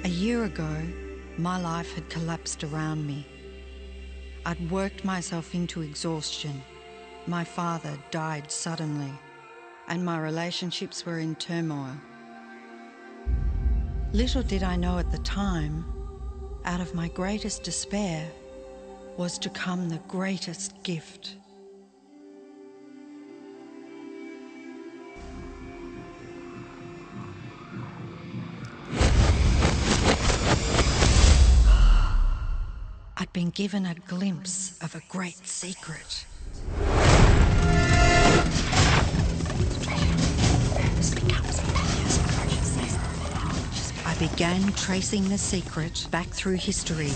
A year ago, my life had collapsed around me. I'd worked myself into exhaustion. My father died suddenly, and my relationships were in turmoil. Little did I know at the time, out of my greatest despair was to come the greatest gift. I'd been given a glimpse of a great secret. I began tracing the secret back through history.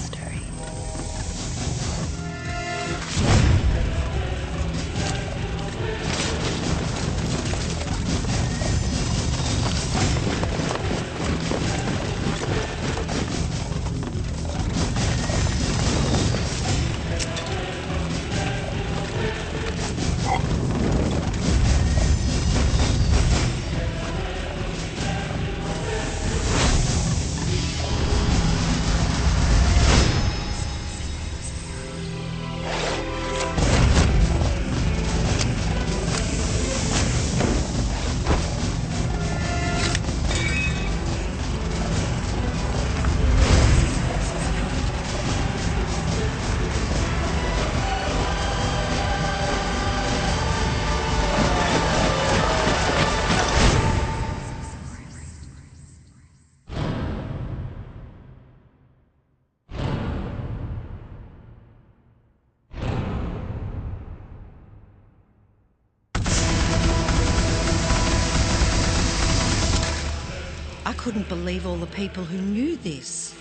I couldn't believe all the people who knew this.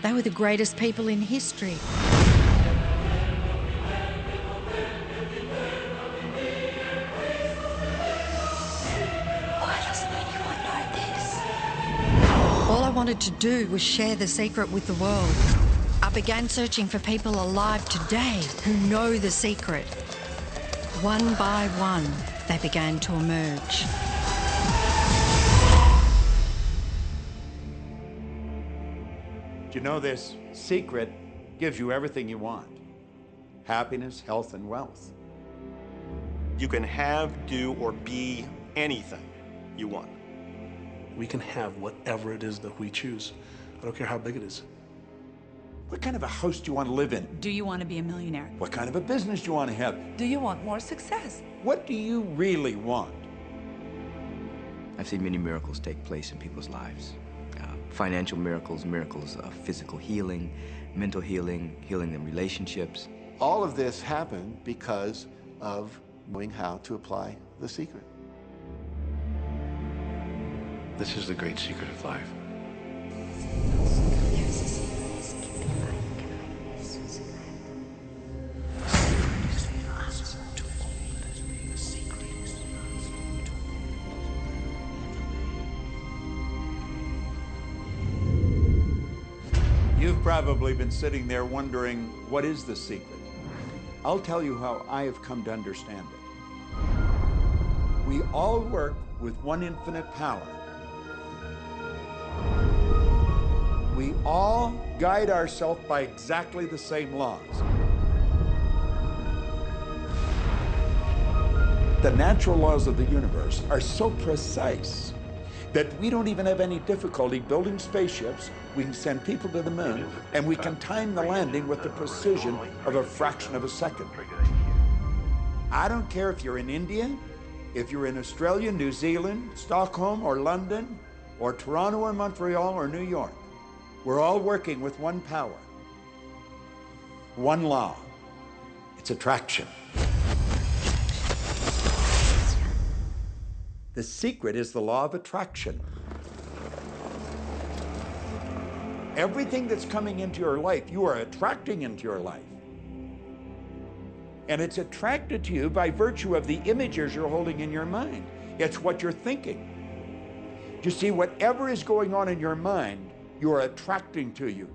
They were the greatest people in history. Why doesn't anyone know this? All I wanted to do was share the secret with the world. I began searching for people alive today who know the secret. One by one, they began to emerge. You know, this secret gives you everything you want. Happiness, health, and wealth. You can have, do, or be anything you want. We can have whatever it is that we choose. I don't care how big it is. What kind of a house do you want to live in? Do you want to be a millionaire? What kind of a business do you want to have? Do you want more success? What do you really want? I've seen many miracles take place in people's lives. Financial miracles, miracles of physical healing, mental healing, healing in relationships. All of this happened because of knowing how to apply the secret. This is the great secret of life. You've probably been sitting there wondering, what is the secret? I'll tell you how I have come to understand it. We all work with one infinite power. We all guide ourselves by exactly the same laws. The natural laws of the universe are so precise that we don't even have any difficulty building spaceships. We can send people to the moon, and we can time the landing with the precision of a fraction of a second. I don't care if you're in India, if you're in Australia, New Zealand, Stockholm, or London, or Toronto, or Montreal, or New York. We're all working with one power, one law. It's attraction. The secret is the law of attraction. Everything that's coming into your life, you are attracting into your life. And it's attracted to you by virtue of the images you're holding in your mind. It's what you're thinking. You see, whatever is going on in your mind, you are attracting to you.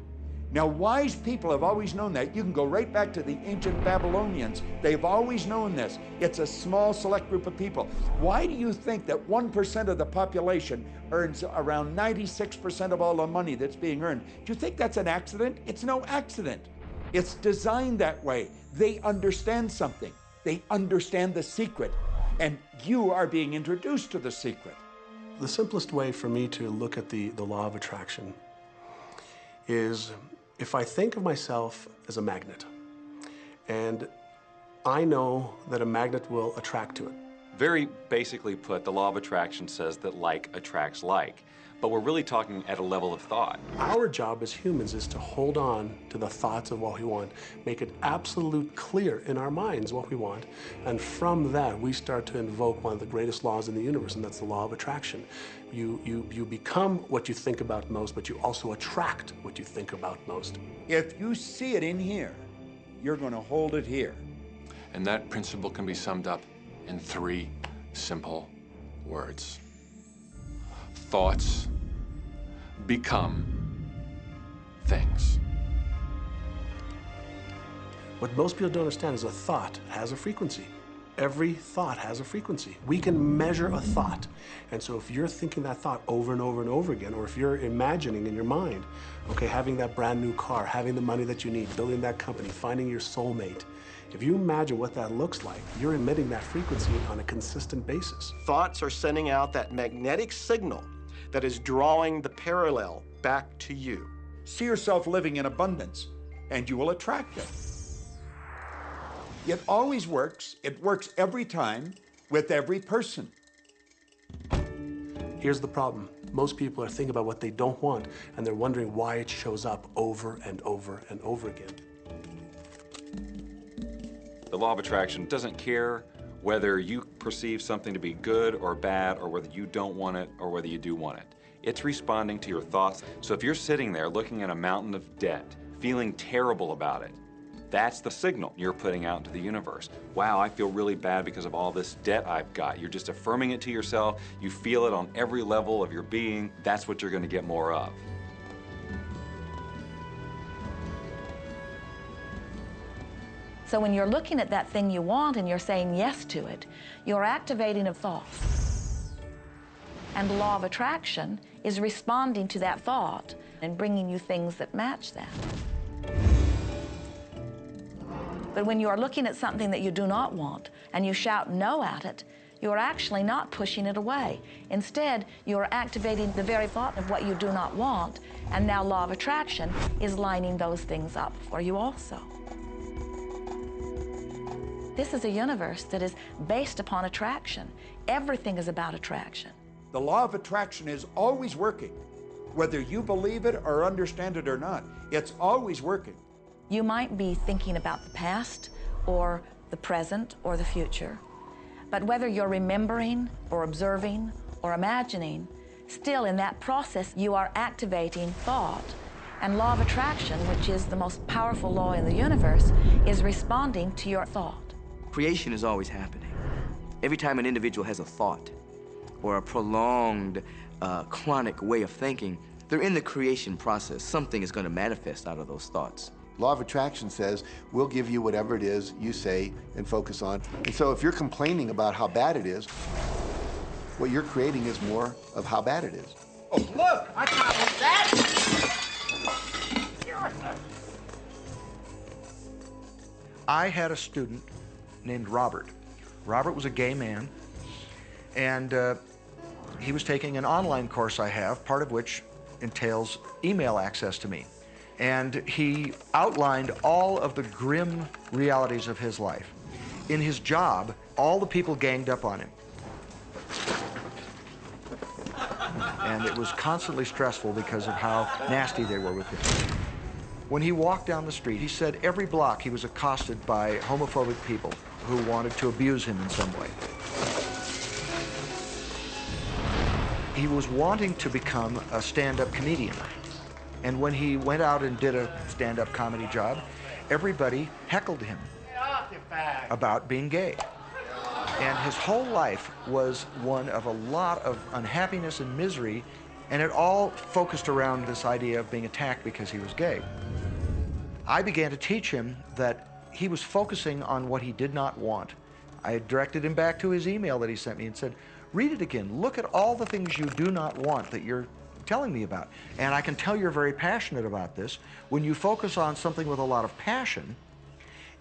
Now, wise people have always known that. You can go right back to the ancient Babylonians. They've always known this. It's a small, select group of people. Why do you think that 1% of the population earns around 96% of all the money that's being earned? Do you think that's an accident? It's no accident. It's designed that way. They understand something. They understand the secret. And you are being introduced to the secret. The simplest way for me to look at the law of attraction is if I think of myself as a magnet, and I know that a magnet will attract to it. Very basically put, the law of attraction says that like attracts like, but we're really talking at a level of thought. Our job as humans is to hold on to the thoughts of what we want, make it absolute clear in our minds what we want, and from that we start to invoke one of the greatest laws in the universe, and that's the law of attraction. You become what you think about most, but you also attract what you think about most. If you see it in here, you're going to hold it here. And that principle can be summed up in 3 simple words. Thoughts become things. What most people don't understand is a thought has a frequency. Every thought has a frequency. We can measure a thought. And so if you're thinking that thought over and over and over again, or if you're imagining in your mind, okay, having that brand new car, having the money that you need, building that company, finding your soulmate, if you imagine what that looks like, you're emitting that frequency on a consistent basis. Thoughts are sending out that magnetic signal that is drawing the parallel back to you. See yourself living in abundance, and you will attract it. It always works. It works every time with every person. Here's the problem. Most people are thinking about what they don't want, and they're wondering why it shows up over and over and over again. The law of attraction doesn't care whether you perceive something to be good or bad, or whether you don't want it or whether you do want it. It's responding to your thoughts. So if you're sitting there looking at a mountain of debt, feeling terrible about it, that's the signal you're putting out into the universe. Wow, I feel really bad because of all this debt I've got. You're just affirming it to yourself. You feel it on every level of your being. That's what you're going to get more of. So when you're looking at that thing you want and you're saying yes to it, you're activating a thought. And the law of attraction is responding to that thought and bringing you things that match that. But when you are looking at something that you do not want and you shout no at it, you are actually not pushing it away. Instead, you are activating the very thought of what you do not want, and now law of attraction is lining those things up for you also. This is a universe that is based upon attraction. Everything is about attraction. The law of attraction is always working. Whether you believe it or understand it or not, it's always working. You might be thinking about the past or the present or the future, but whether you're remembering or observing or imagining, still in that process you are activating thought. And law of attraction, which is the most powerful law in the universe, is responding to your thought. Creation is always happening. Every time an individual has a thought or a prolonged, chronic way of thinking, they're in the creation process. Something is going to manifest out of those thoughts. Law of attraction says, we'll give you whatever it is you say and focus on. And so if you're complaining about how bad it is, what you're creating is more of how bad it is. Oh, look, I found that! I had a student named Robert. Robert was a gay man, and he was taking an online course I have, part of which entails email access to me. And he outlined all of the grim realities of his life. In his job, all the people ganged up on him. And it was constantly stressful because of how nasty they were with him. When he walked down the street, he said every block he was accosted by homophobic people who wanted to abuse him in some way. He was wanting to become a stand-up comedian. And when he went out and did a stand-up comedy job, everybody heckled him about being gay. And his whole life was one of a lot of unhappiness and misery, and it all focused around this idea of being attacked because he was gay. I began to teach him that he was focusing on what he did not want. I directed him back to his email that he sent me and said, read it again. Look at all the things you do not want that you're telling me about. And I can tell you're very passionate about this. When you focus on something with a lot of passion,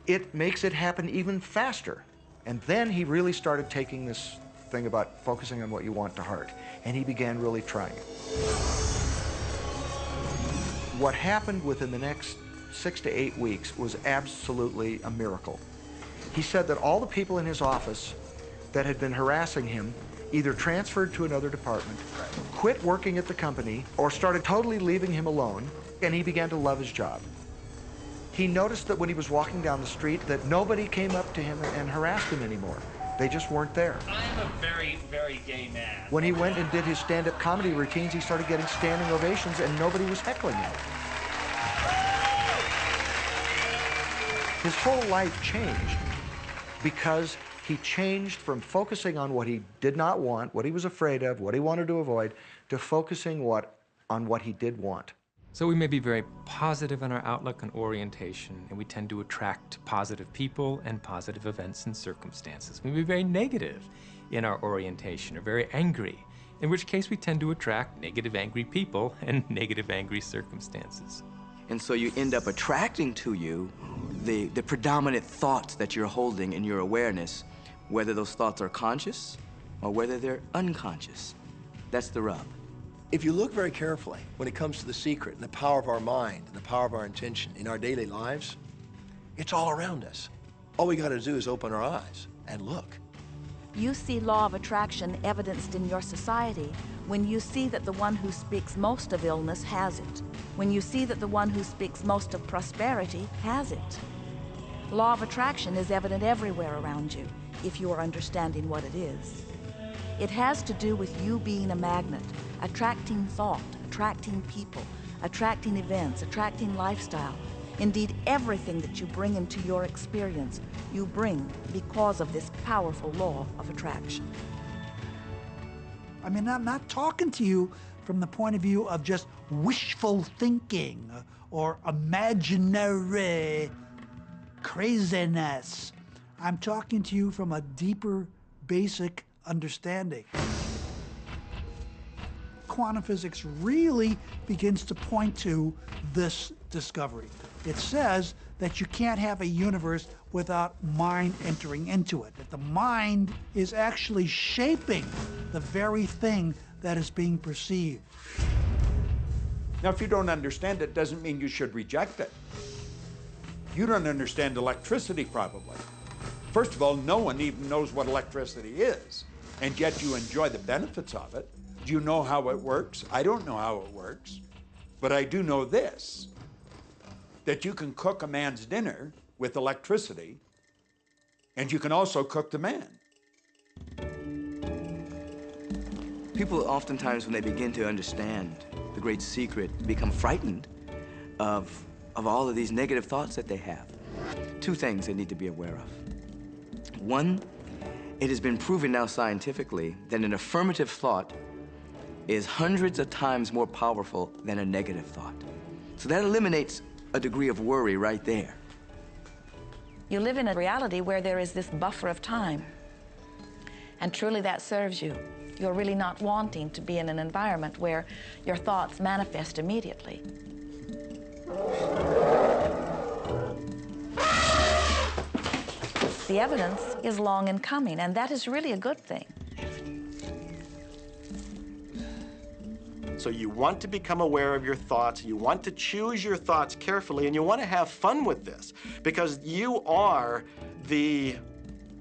it makes it happen even faster. And then he really started taking this thing about focusing on what you want to heart. And he began really trying it. What happened within the next 6 to 8 weeks was absolutely a miracle. He said that all the people in his office that had been harassing him either transferred to another department, quit working at the company, or started totally leaving him alone, and he began to love his job. He noticed that when he was walking down the street that nobody came up to him and harassed him anymore. They just weren't there. I'm a very, very gay man. When he went and did his stand-up comedy routines, he started getting standing ovations and nobody was heckling him. His whole life changed because he changed from focusing on what he did not want, what he was afraid of, what he wanted to avoid, to focusing on what he did want. So we may be very positive in our outlook and orientation, and we tend to attract positive people and positive events and circumstances. We may be very negative in our orientation, or very angry, in which case we tend to attract negative, angry people and negative, angry circumstances. And so you end up attracting to you the predominant thoughts that you're holding in your awareness, whether those thoughts are conscious or whether they're unconscious. That's the rub. If you look very carefully when it comes to the secret and the power of our mind and the power of our intention in our daily lives, it's all around us. All we got to do is open our eyes and look. You see law of attraction evidenced in your society when you see that the one who speaks most of illness has it, when you see that the one who speaks most of prosperity has it. Law of attraction is evident everywhere around you if you are understanding what it is. It has to do with you being a magnet, attracting thought, attracting people, attracting events, attracting lifestyle. Indeed, everything that you bring into your experience, you bring because of this powerful law of attraction. I mean, I'm not talking to you from the point of view of just wishful thinking or imaginary craziness. I'm talking to you from a deeper, basic understanding. Quantum physics really begins to point to this discovery. It says that you can't have a universe without mind entering into it, that the mind is actually shaping the very thing that is being perceived. Now, if you don't understand it, doesn't mean you should reject it. You don't understand electricity, probably. First of all, no one even knows what electricity is, and yet you enjoy the benefits of it. Do you know how it works? I don't know how it works, but I do know this, that you can cook a man's dinner with electricity, and you can also cook the man. People oftentimes, when they begin to understand the great secret, become frightened of all of these negative thoughts that they have. Two things they need to be aware of. One, it has been proven now scientifically that an affirmative thought is hundreds of times more powerful than a negative thought. So that eliminates a degree of worry right there. You live in a reality where there is this buffer of time, and truly that serves you. You're really not wanting to be in an environment where your thoughts manifest immediately. The evidence is long in coming, and that is really a good thing. So you want to become aware of your thoughts, you want to choose your thoughts carefully, and you want to have fun with this, because you are the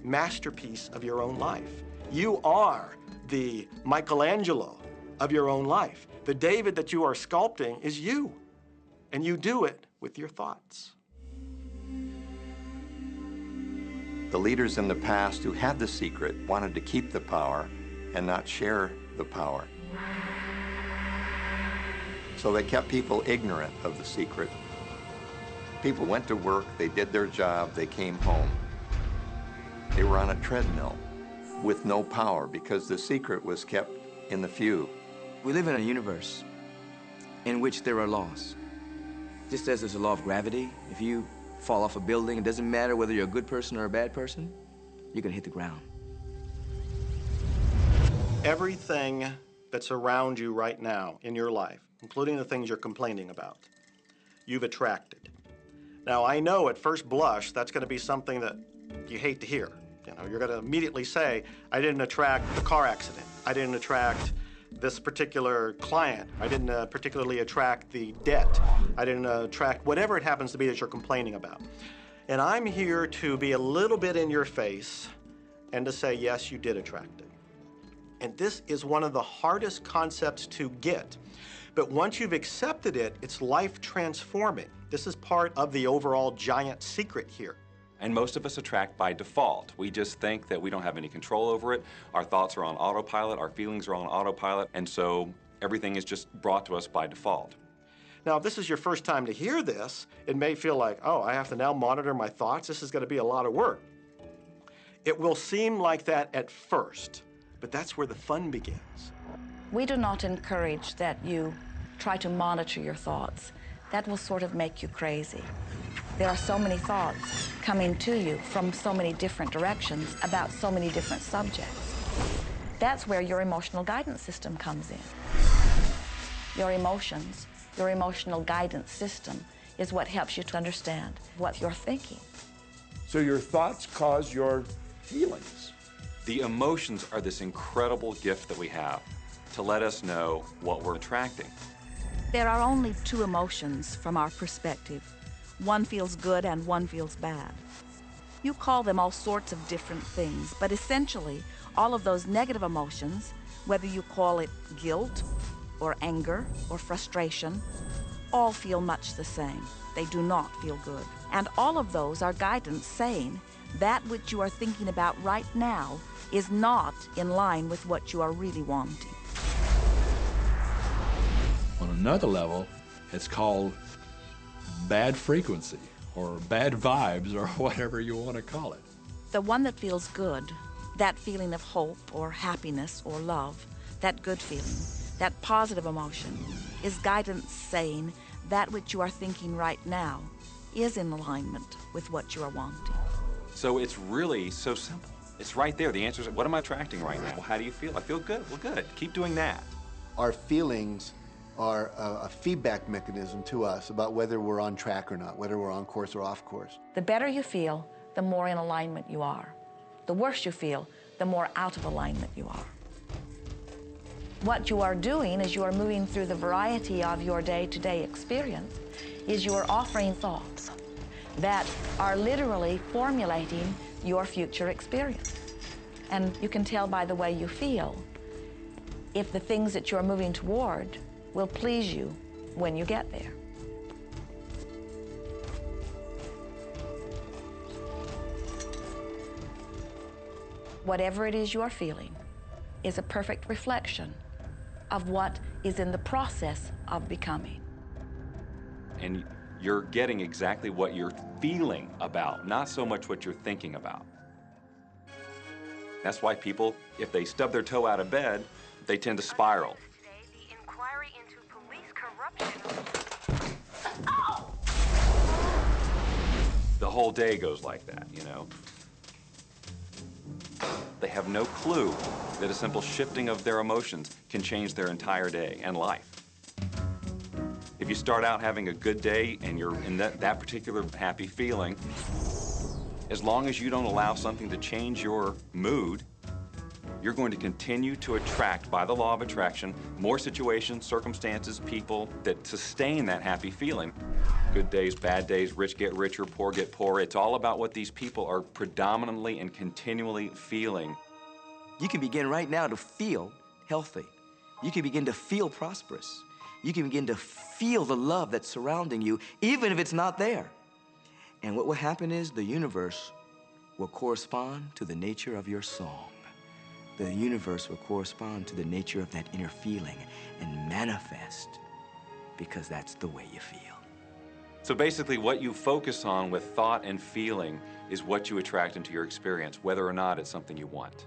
masterpiece of your own life. You are the Michelangelo of your own life. The David that you are sculpting is you, and you do it with your thoughts. The leaders in the past who had the secret wanted to keep the power and not share the power. So they kept people ignorant of the secret. People went to work, they did their job, they came home. They were on a treadmill with no power because the secret was kept in the few. We live in a universe in which there are laws. Just as there's a law of gravity, if you fall off a building, it doesn't matter whether you're a good person or a bad person, you're gonna hit the ground. Everything that's around you right now in your life, including the things you're complaining about, you've attracted. Now, I know at first blush that's going to be something that you hate to hear. You know, you're going to immediately say, I didn't attract the car accident. I didn't attract this particular client. I didn't particularly attract the debt. I didn't attract whatever it happens to be that you're complaining about. And I'm here to be a little bit in your face and to say, yes, you did attract it. And this is one of the hardest concepts to get. But once you've accepted it, it's life transforming. This is part of the overall giant secret here. And most of us attract by default. We just think that we don't have any control over it. Our thoughts are on autopilot, our feelings are on autopilot, and so everything is just brought to us by default. Now, if this is your first time to hear this, it may feel like, oh, I have to now monitor my thoughts. This is going to be a lot of work. It will seem like that at first, but that's where the fun begins. We do not encourage that you try to monitor your thoughts. That will sort of make you crazy. There are so many thoughts coming to you from so many different directions about so many different subjects. That's where your emotional guidance system comes in. Your emotions, your emotional guidance system is what helps you to understand what you're thinking. So your thoughts cause your feelings. The emotions are this incredible gift that we have to let us know what we're attracting. There are only two emotions from our perspective. One feels good and one feels bad. You call them all sorts of different things, but essentially, all of those negative emotions, whether you call it guilt or anger or frustration, all feel much the same. They do not feel good. And all of those are guidance saying that which you are thinking about right now is not in line with what you are really wanting. On another level, it's called bad frequency or bad vibes or whatever you want to call it. The one that feels good, that feeling of hope or happiness or love, that good feeling, that positive emotion, is guidance saying that which you are thinking right now is in alignment with what you are wanting. So it's really so simple. It's right there. The answer is, what am I attracting right now? Well, how do you feel? I feel good. Well, good. Keep doing that. Our feelings are a feedback mechanism to us about whether we're on track or not, whether we're on course or off course. The better you feel, the more in alignment you are. The worse you feel, the more out of alignment you are. What you are doing as you are moving through the variety of your day-to-day experience is you are offering thoughts that are literally formulating your future experience. And you can tell by the way you feel if the things that you're moving toward will please you when you get there. Whatever it is you are feeling is a perfect reflection of what is in the process of becoming. And you're getting exactly what you're feeling about, not so much what you're thinking about. That's why people, if they stub their toe out of bed, they tend to spiral. The whole day goes like that, you know? They have no clue that a simple shifting of their emotions can change their entire day and life. If you start out having a good day and you're in that particular happy feeling, as long as you don't allow something to change your mood, you're going to continue to attract, by the law of attraction, more situations, circumstances, people that sustain that happy feeling. Good days, bad days, rich get richer, poor get poorer. It's all about what these people are predominantly and continually feeling. You can begin right now to feel healthy. You can begin to feel prosperous. You can begin to feel the love that's surrounding you, even if it's not there. And what will happen is the universe will correspond to the nature of your song. The universe will correspond to the nature of that inner feeling and manifest, because that's the way you feel. So basically, what you focus on with thought and feeling is what you attract into your experience, whether or not it's something you want.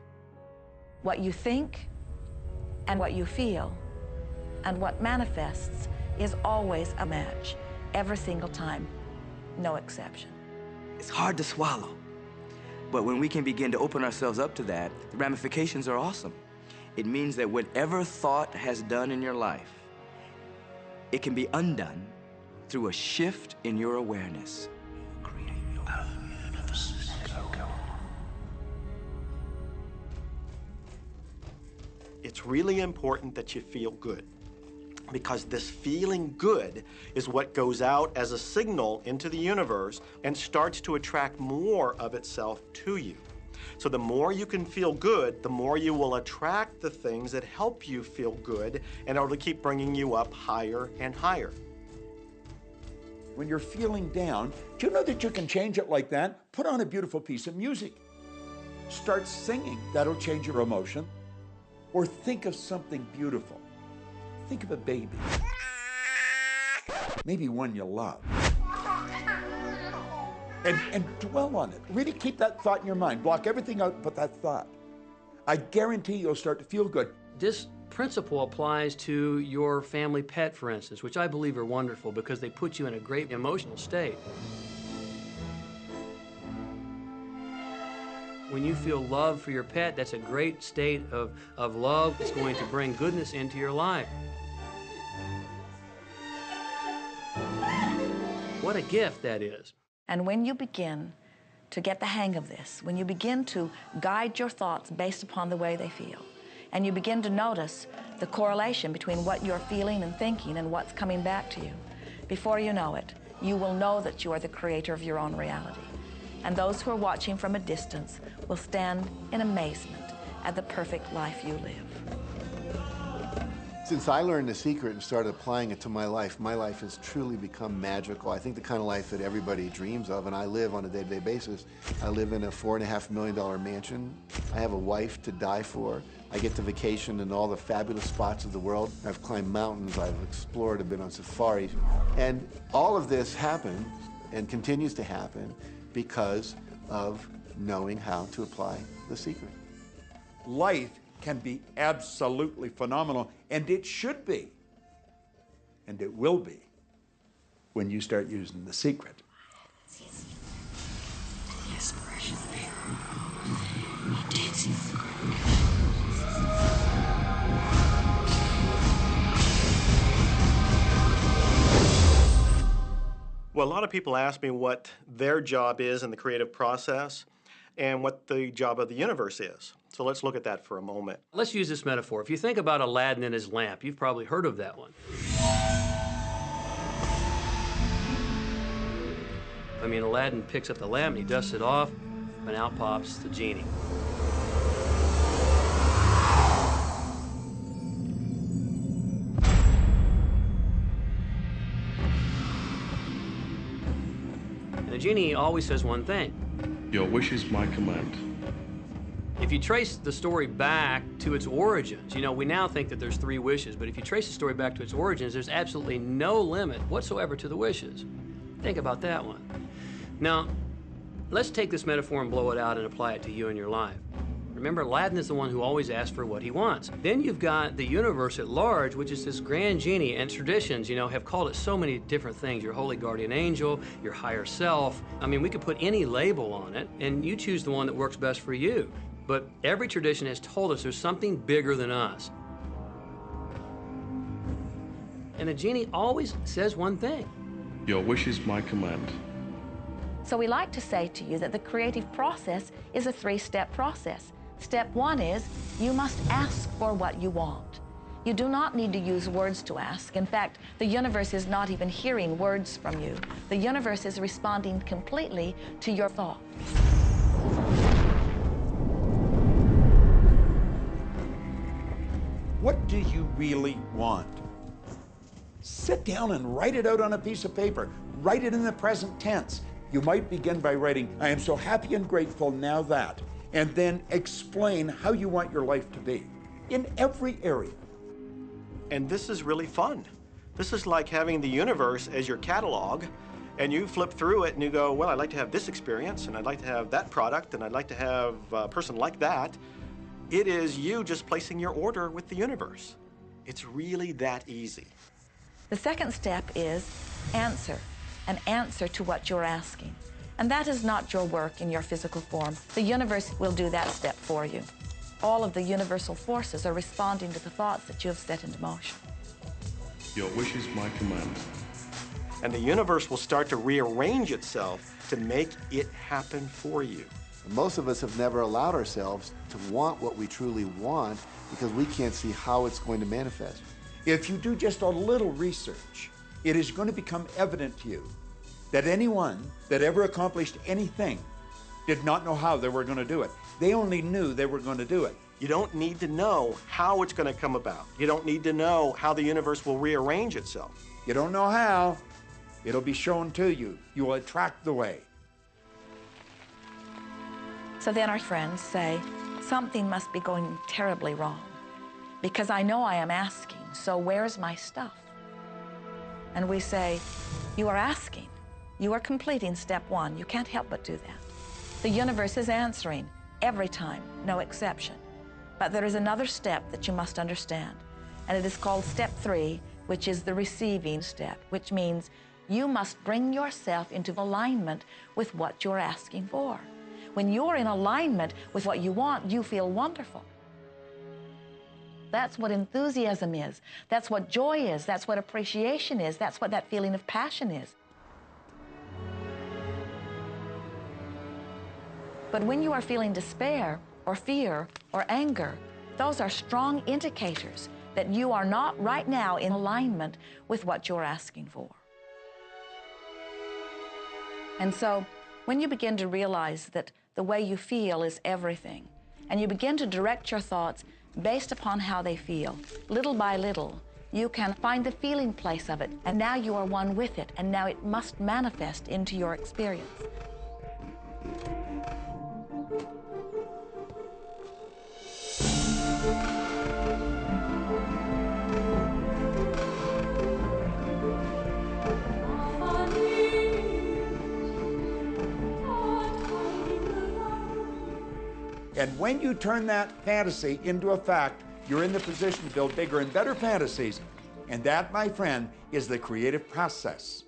What you think and what you feel and what manifests is always a match. every single time, no exception. It's hard to swallow. But when we can begin to open ourselves up to that, the ramifications are awesome. It means that whatever thought has done in your life, it can be undone through a shift in your awareness. It's really important that you feel good, because this feeling good is what goes out as a signal into the universe and starts to attract more of itself to you. So the more you can feel good, the more you will attract the things that help you feel good, and it'll keep bringing you up higher and higher. When you're feeling down, do you know that you can change it like that? Put on a beautiful piece of music. Start singing. That'll change your emotion. Or think of something beautiful. Think of a baby. Maybe one you love. And dwell on it. Really keep that thought in your mind. Block everything out but that thought. I guarantee you'll start to feel good. This principle applies to your family pet, for instance, which I believe are wonderful because they put you in a great emotional state. When you feel love for your pet, that's a great state of love. It's going to bring goodness into your life. What a gift that is. And when you begin to get the hang of this, when you begin to guide your thoughts based upon the way they feel, and you begin to notice the correlation between what you're feeling and thinking and what's coming back to you, before you know it, you will know that you are the creator of your own reality. And those who are watching from a distance will stand in amazement at the perfect life you live. Since I learned the secret and started applying it to my life has truly become magical. I think the kind of life that everybody dreams of, and I live on a day-to-day basis. I live in a $4.5 million mansion. I have a wife to die for. I get to vacation in all the fabulous spots of the world. I've climbed mountains, I've explored, I've been on safaris. And all of this happened and continues to happen because of knowing how to apply the secret. Life can be absolutely phenomenal, and it should be, and it will be, when you start using the secret. Well, a lot of people ask me what their job is in the creative process and what the job of the universe is. So let's look at that for a moment. Let's use this metaphor. If you think about Aladdin and his lamp, you've probably heard of that one. I mean, Aladdin picks up the lamp and he dusts it off, and out pops the genie. And the genie always says one thing. Your wish is my command. If you trace the story back to its origins, you know, we now think that there's 3 wishes, but if you trace the story back to its origins, there's absolutely no limit whatsoever to the wishes. Think about that one. Now, let's take this metaphor and blow it out and apply it to you in your life. Remember, Aladdin is the one who always asks for what he wants. Then you've got the universe at large, which is this grand genie, and traditions, you know, have called it so many different things. Your holy guardian angel, your higher self. I mean, we could put any label on it, and you choose the one that works best for you. But every tradition has told us there's something bigger than us. And the genie always says one thing. Your wish is my command. So we like to say to you that the creative process is a 3-step process. Step 1 is you must ask for what you want. You do not need to use words to ask. In fact, the universe is not even hearing words from you. The universe is responding completely to your thought. What do you really want? Sit down and write it out on a piece of paper. Write it in the present tense. You might begin by writing, I am so happy and grateful now that, and then explain how you want your life to be in every area. And this is really fun. This is like having the universe as your catalog, and you flip through it and you go, well, I'd like to have this experience, and I'd like to have that product, and I'd like to have a person like that. It is you just placing your order with the universe. It's really that easy. The second step is answer, an answer to what you're asking. And that is not your work in your physical form. The universe will do that step for you. All of the universal forces are responding to the thoughts that you have set into motion. Your wish is my command. And the universe will start to rearrange itself to make it happen for you. Most of us have never allowed ourselves to want what we truly want because we can't see how it's going to manifest. If you do just a little research, it is going to become evident to you that anyone that ever accomplished anything did not know how they were going to do it. They only knew they were going to do it. You don't need to know how it's going to come about. You don't need to know how the universe will rearrange itself. You don't know how, it'll be shown to you. You will attract the way. So then our friends say, something must be going terribly wrong because I know I am asking, so where's my stuff? And we say, you are asking. You are completing step one. You can't help but do that. The universe is answering every time, no exception. But there is another step that you must understand, and it is called step 3, which is the receiving step, which means you must bring yourself into alignment with what you're asking for. When you're in alignment with what you want, you feel wonderful. That's what enthusiasm is. That's what joy is. That's what appreciation is. That's what that feeling of passion is. But when you are feeling despair or fear or anger, those are strong indicators that you are not right now in alignment with what you're asking for. And so when you begin to realize that the way you feel is everything, and you begin to direct your thoughts based upon how they feel, little by little, you can find the feeling place of it, and now you are one with it, and now it must manifest into your experience. And when you turn that fantasy into a fact, you're in the position to build bigger and better fantasies. And that, my friend, is the creative process.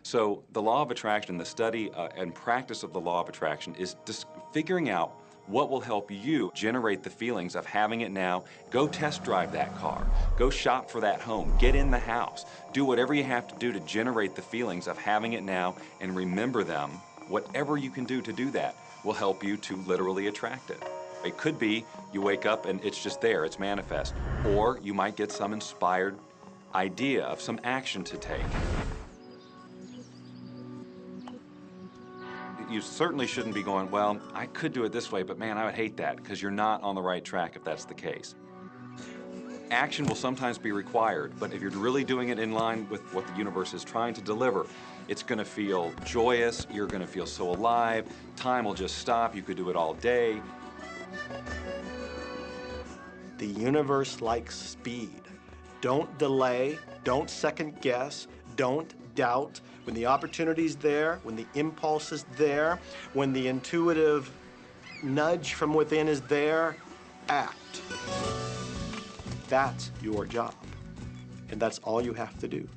So the law of attraction, the study and practice of the law of attraction is just figuring out what will help you generate the feelings of having it now. Go test drive that car. Go shop for that home. Get in the house. Do whatever you have to do to generate the feelings of having it now and remember them. Whatever you can do to do that will help you to literally attract it. It could be you wake up and it's just there, it's manifest. Or you might get some inspired idea of some action to take. You certainly shouldn't be going, well, I could do it this way, but man, I would hate that, because you're not on the right track if that's the case. Action will sometimes be required, but if you're really doing it in line with what the universe is trying to deliver, it's going to feel joyous, you're going to feel so alive, time will just stop, you could do it all day. The universe likes speed. Don't delay, don't second guess, don't doubt. When the opportunity's there, when the impulse is there, when the intuitive nudge from within is there, act. That's your job, and that's all you have to do.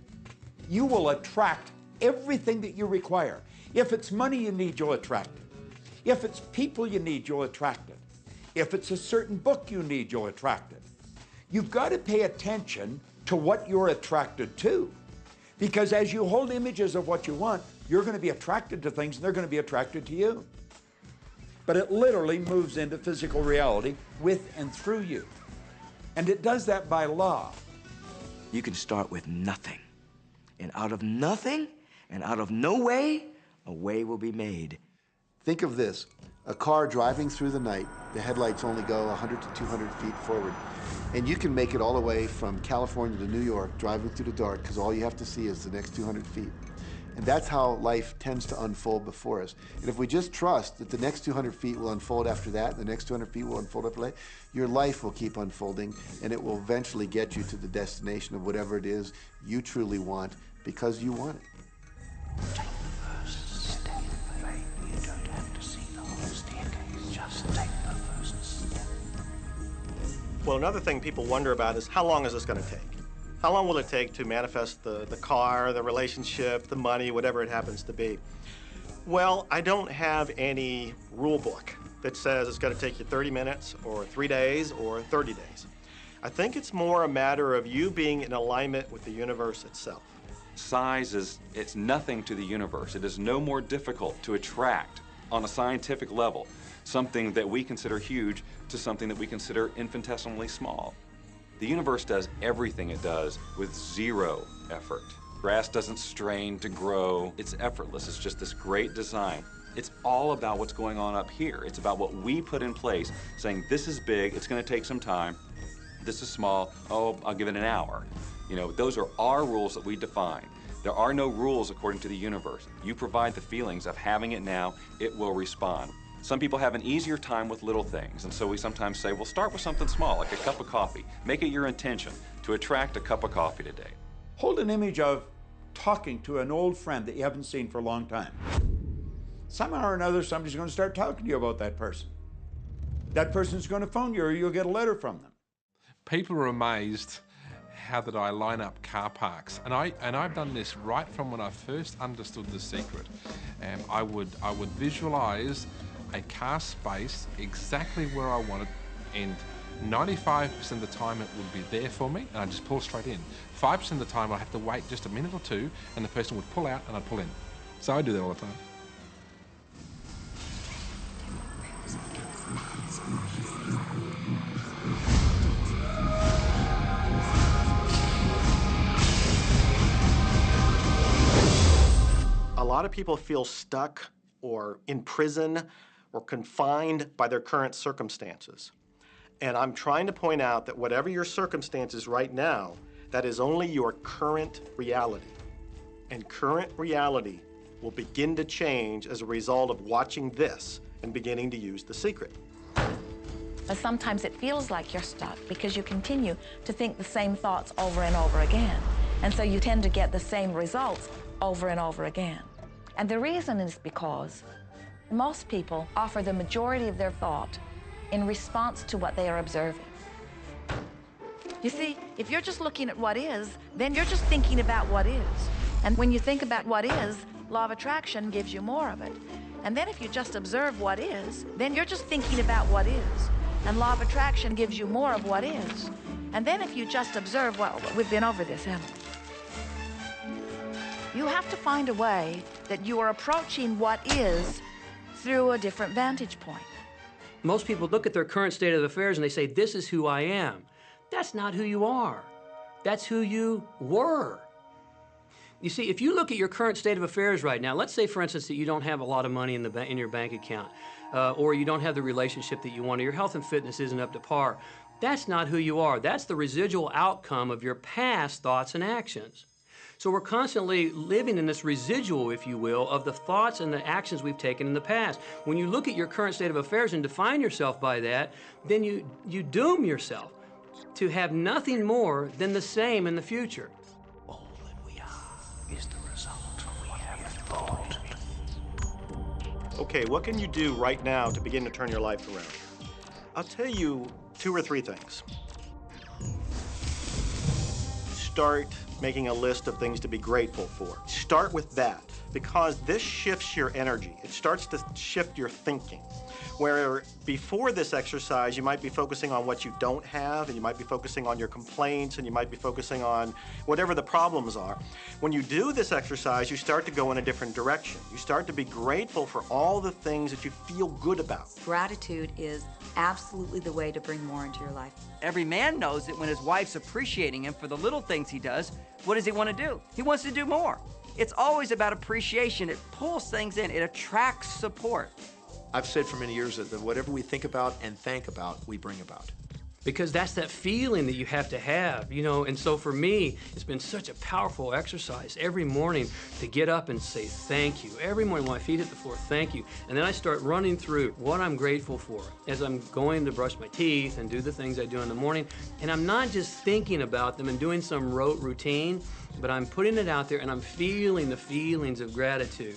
You will attract everything that you require. If it's money you need, you'll attract it. If it's people you need, you'll attract it. If it's a certain book you need, you'll attract it. You've got to pay attention to what you're attracted to. Because as you hold images of what you want, you're going to be attracted to things and they're going to be attracted to you. But it literally moves into physical reality with and through you. And it does that by law. You can start with nothing. And out of nothing and out of no way, a way will be made. Think of this, a car driving through the night, the headlights only go 100 to 200 feet forward. And you can make it all the way from California to New York, driving through the dark, because all you have to see is the next 200 feet. And that's how life tends to unfold before us. And if we just trust that the next 200 feet will unfold after that, the next 200 feet will unfold after that, your life will keep unfolding, and it will eventually get you to the destination of whatever it is you truly want, because you want it. Take the first step. You don't have to see the whole staircase. Just take the first step. Well, another thing people wonder about is how long is this going to take? How long will it take to manifest the car, the relationship, the money, whatever it happens to be? Well, I don't have any rule book that says it's going to take you 30 minutes or 3 days or 30 days. I think it's more a matter of you being in alignment with the universe itself. Size it's nothing to the universe. It is no more difficult to attract on a scientific level something that we consider huge to something that we consider infinitesimally small. The universe does everything it does with zero effort. Grass doesn't strain to grow. It's effortless. It's just this great design. It's all about what's going on up here. It's about what we put in place, saying this is big, it's going to take some time. This is small, oh, I'll give it an hour. You know, those are our rules that we define. There are no rules according to the universe. You provide the feelings of having it now, it will respond. Some people have an easier time with little things, and so we sometimes say, well, start with something small, like a cup of coffee. Make it your intention to attract a cup of coffee today. Hold an image of talking to an old friend that you haven't seen for a long time. Somehow or another, somebody's going to start talking to you about that person. That person's going to phone you, or you'll get a letter from them. People are amazed how that I line up car parks, and I've done this right from when I first understood the secret. I would visualize a car space exactly where I wanted, and 95% of the time it would be there for me, and I'd just pull straight in. 5% of the time I'd have to wait just a minute or two, and the person would pull out and I'd pull in. So I do that all the time. A lot of people feel stuck or in prison or confined by their current circumstances. And I'm trying to point out that whatever your circumstances right now, that is only your current reality. And current reality will begin to change as a result of watching this and beginning to use the secret. But sometimes it feels like you're stuck because you continue to think the same thoughts over and over again. And so you tend to get the same results over and over again. And the reason is because most people offer the majority of their thought in response to what they are observing. You see, if you're just looking at what is, then you're just thinking about what is. And when you think about what is, law of attraction gives you more of it. And then if you just observe what is, then you're just thinking about what is. And law of attraction gives you more of what is. And then if you just observe, well, we've been over this, haven't we? You have to find a way that you are approaching what is through a different vantage point. Most people look at their current state of affairs and they say, this is who I am. That's not who you are. That's who you were. You see, if you look at your current state of affairs right now, let's say, for instance, that you don't have a lot of money in your bank account, or you don't have the relationship that you want, or your health and fitness isn't up to par. That's not who you are. That's the residual outcome of your past thoughts and actions. So we're constantly living in this residual, if you will, of the thoughts and the actions we've taken in the past. When you look at your current state of affairs and define yourself by that, then you doom yourself to have nothing more than the same in the future. All that we are is the result we have thought. Okay, what can you do right now to begin to turn your life around? I'll tell you 2 or 3 things. Start making a list of things to be grateful for. Start with that, because this shifts your energy. It starts to shift your thinking. Where before this exercise, you might be focusing on what you don't have, and you might be focusing on your complaints, and you might be focusing on whatever the problems are. When you do this exercise, you start to go in a different direction. You start to be grateful for all the things that you feel good about. Gratitude is absolutely the way to bring more into your life. Every man knows that when his wife's appreciating him for the little things he does, what does he want to do? He wants to do more. It's always about appreciation. It pulls things in. It attracts support. I've said for many years that whatever we think about and thank about, we bring about. Because that's that feeling that you have to have, you know. And so for me, it's been such a powerful exercise every morning to get up and say thank you. Every morning when my feet hit the floor, thank you. And then I start running through what I'm grateful for as I'm going to brush my teeth and do the things I do in the morning. And I'm not just thinking about them and doing some rote routine, but I'm putting it out there and I'm feeling the feelings of gratitude.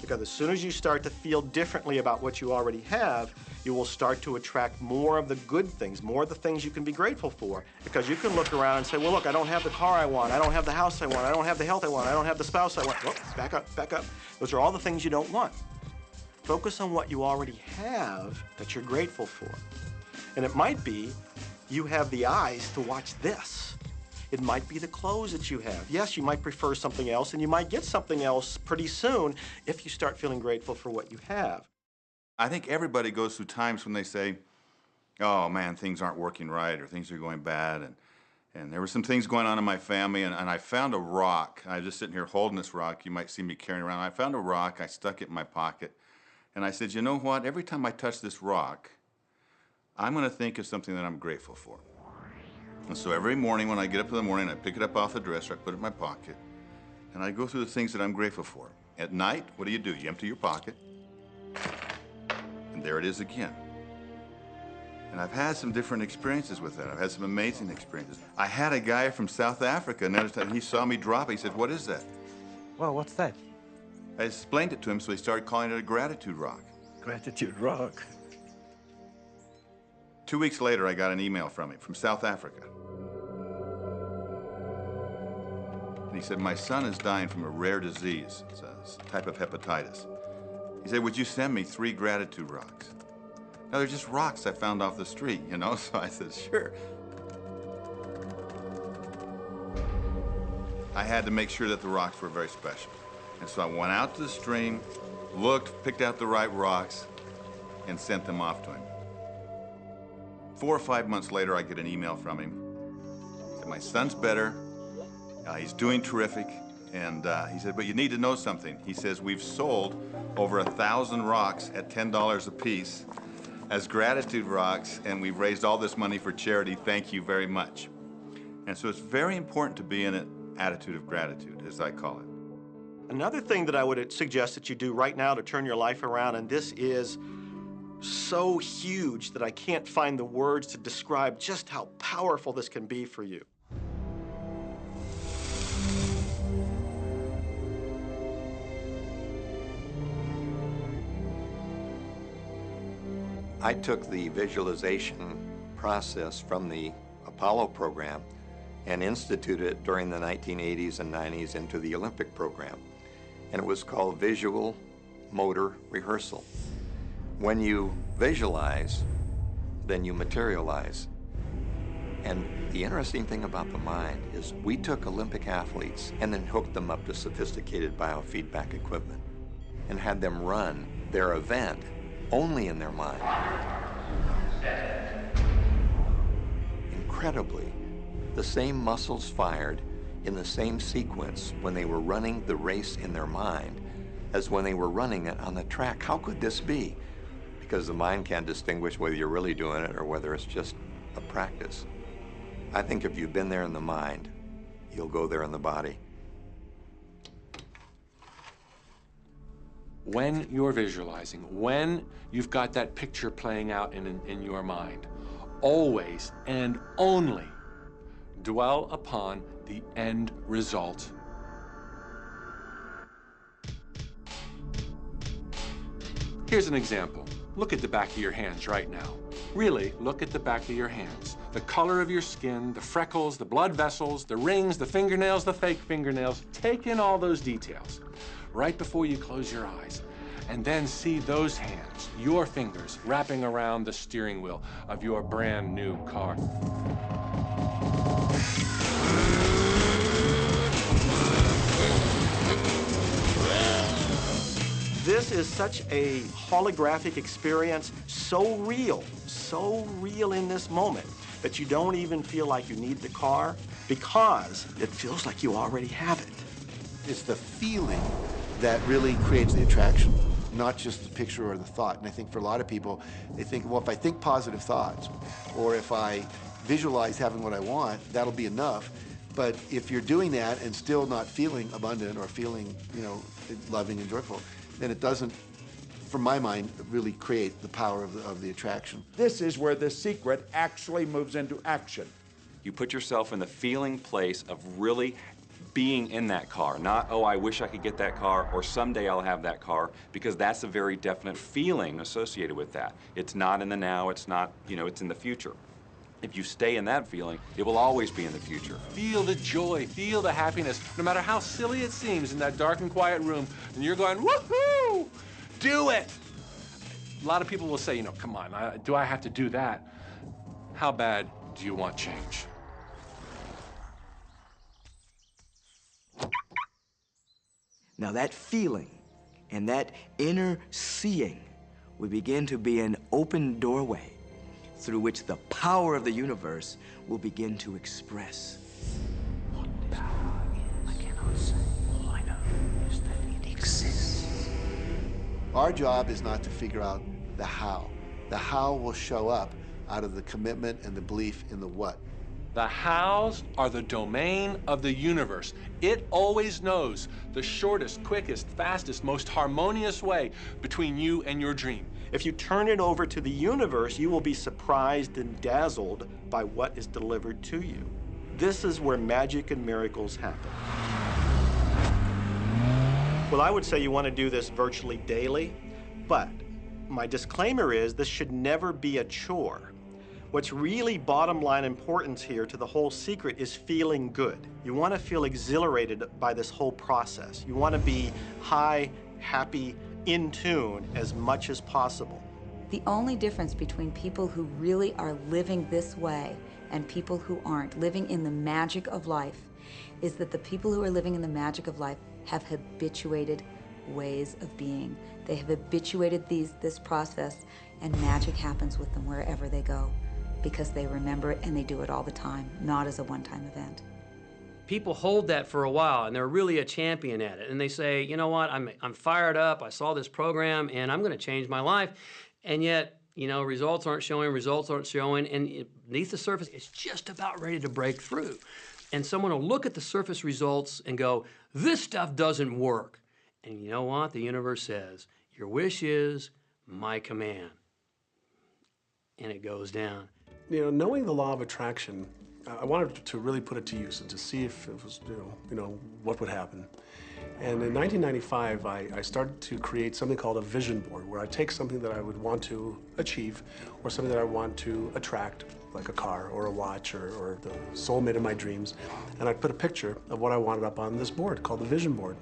Because as soon as you start to feel differently about what you already have, you will start to attract more of the good things, more of the things you can be grateful for. Because you can look around and say, well, look, I don't have the car I want, I don't have the house I want, I don't have the health I want, I don't have the spouse I want. Whoop, back up, back up. Those are all the things you don't want. Focus on what you already have that you're grateful for. And it might be you have the eyes to watch this. It might be the clothes that you have. Yes, you might prefer something else, and you might get something else pretty soon if you start feeling grateful for what you have. I think everybody goes through times when they say, oh man, things aren't working right, or things are going bad, and there were some things going on in my family, and I found a rock. I was just sitting here holding this rock. You might see me carrying around. I found a rock. I stuck it in my pocket, and I said, you know what? Every time I touch this rock, I'm going to think of something that I'm grateful for. And so every morning when I get up in the morning, I pick it up off the dresser, I put it in my pocket, and I go through the things that I'm grateful for. At night, what do? You empty your pocket, and there it is again. And I've had some different experiences with that. I've had some amazing experiences. I had a guy from South Africa, and he saw me drop it. He said, what is that? Well, what's that? I explained it to him, so he started calling it a gratitude rock. Gratitude rock. 2 weeks later, I got an email from him from South Africa. And he said, my son is dying from a rare disease. It's a type of hepatitis. He said, would you send me 3 gratitude rocks? Now, they're just rocks I found off the street, you know? So I said, sure. I had to make sure that the rocks were very special. And so I went out to the stream, looked, picked out the right rocks, and sent them off to him. 4 or 5 months later, I get an email from him. He said, my son's better. He's doing terrific. And he said, but you need to know something. He says, we've sold over 1,000 rocks at $10 a piece as gratitude rocks, and we've raised all this money for charity. Thank you very much. And so it's very important to be in an attitude of gratitude, as I call it. Another thing that I would suggest that you do right now to turn your life around, and this is so huge that I can't find the words to describe just how powerful this can be for you. I took the visualization process from the Apollo program and instituted it during the 1980s and 90s into the Olympic program. And it was called visual motor rehearsal. When you visualize, then you materialize. And the interesting thing about the mind is we took Olympic athletes and then hooked them up to sophisticated biofeedback equipment and had them run their event only in their mind. Incredibly, the same muscles fired in the same sequence when they were running the race in their mind as when they were running it on the track. How could this be? Because the mind can't distinguish whether you're really doing it or whether it's just a practice. I think if you've been there in the mind, you'll go there in the body. When you're visualizing, when you've got that picture playing out in your mind, always and only dwell upon the end result. Here's an example. Look at the back of your hands right now. Really, look at the back of your hands. The color of your skin, the freckles, the blood vessels, the rings, the fingernails, the fake fingernails. Take in all those details right before you close your eyes. And then see those hands, your fingers, wrapping around the steering wheel of your brand new car. This is such a holographic experience, so real in this moment, that you don't even feel like you need the car because it feels like you already have it. It's the feeling that really creates the attraction, not just the picture or the thought. And I think for a lot of people, they think, well, if I think positive thoughts, or if I visualize having what I want, that'll be enough. But if you're doing that and still not feeling abundant or feeling, loving and joyful, then it doesn't, from my mind, really create the power of the attraction. This is where the secret actually moves into action. You put yourself in the feeling place of really being in that car, not, oh, I wish I could get that car, or someday I'll have that car, because that's a very definite feeling associated with that. It's not in the now, it's not, it's in the future. If you stay in that feeling, it will always be in the future. Feel the joy, feel the happiness, no matter how silly it seems in that dark and quiet room, and you're going, woohoo! Do it! A lot of people will say, come on, do I have to do that? How bad do you want change? Now that feeling and that inner seeing will begin to be an open doorway through which the power of the universe will begin to express. What power is, I cannot say. All I know is that it exists. Our job is not to figure out the how. The how will show up out of the commitment and the belief in the what. The hows are the domain of the universe. It always knows the shortest, quickest, fastest, most harmonious way between you and your dream. If you turn it over to the universe, you will be surprised and dazzled by what is delivered to you. This is where magic and miracles happen. Well, I would say you want to do this virtually daily, but my disclaimer is this should never be a chore. What's really bottom line importance here to the whole secret is feeling good. You want to feel exhilarated by this whole process. You want to be high, happy, in tune as much as possible. The only difference between people who really are living this way and people who aren't, living in the magic of life, is that the people who are living in the magic of life have habituated ways of being. They have habituated this process, and magic happens with them wherever they go, because they remember it and they do it all the time, not as a one-time event. People hold that for a while, and they're really a champion at it. And they say, you know what, I'm fired up, I saw this program, and I'm gonna change my life. And yet, results aren't showing, and beneath the surface, it's just about ready to break through. And someone will look at the surface results and go, this stuff doesn't work. And you know what? The universe says, your wish is my command. And it goes down. Knowing the law of attraction, I wanted to really put it to use and to see if it was, what would happen. And in 1995, I started to create something called a vision board, where I take something that I would want to achieve, or something that I want to attract, like a car or a watch or the soulmate of my dreams, and I'd put a picture of what I wanted up on this board called the vision board.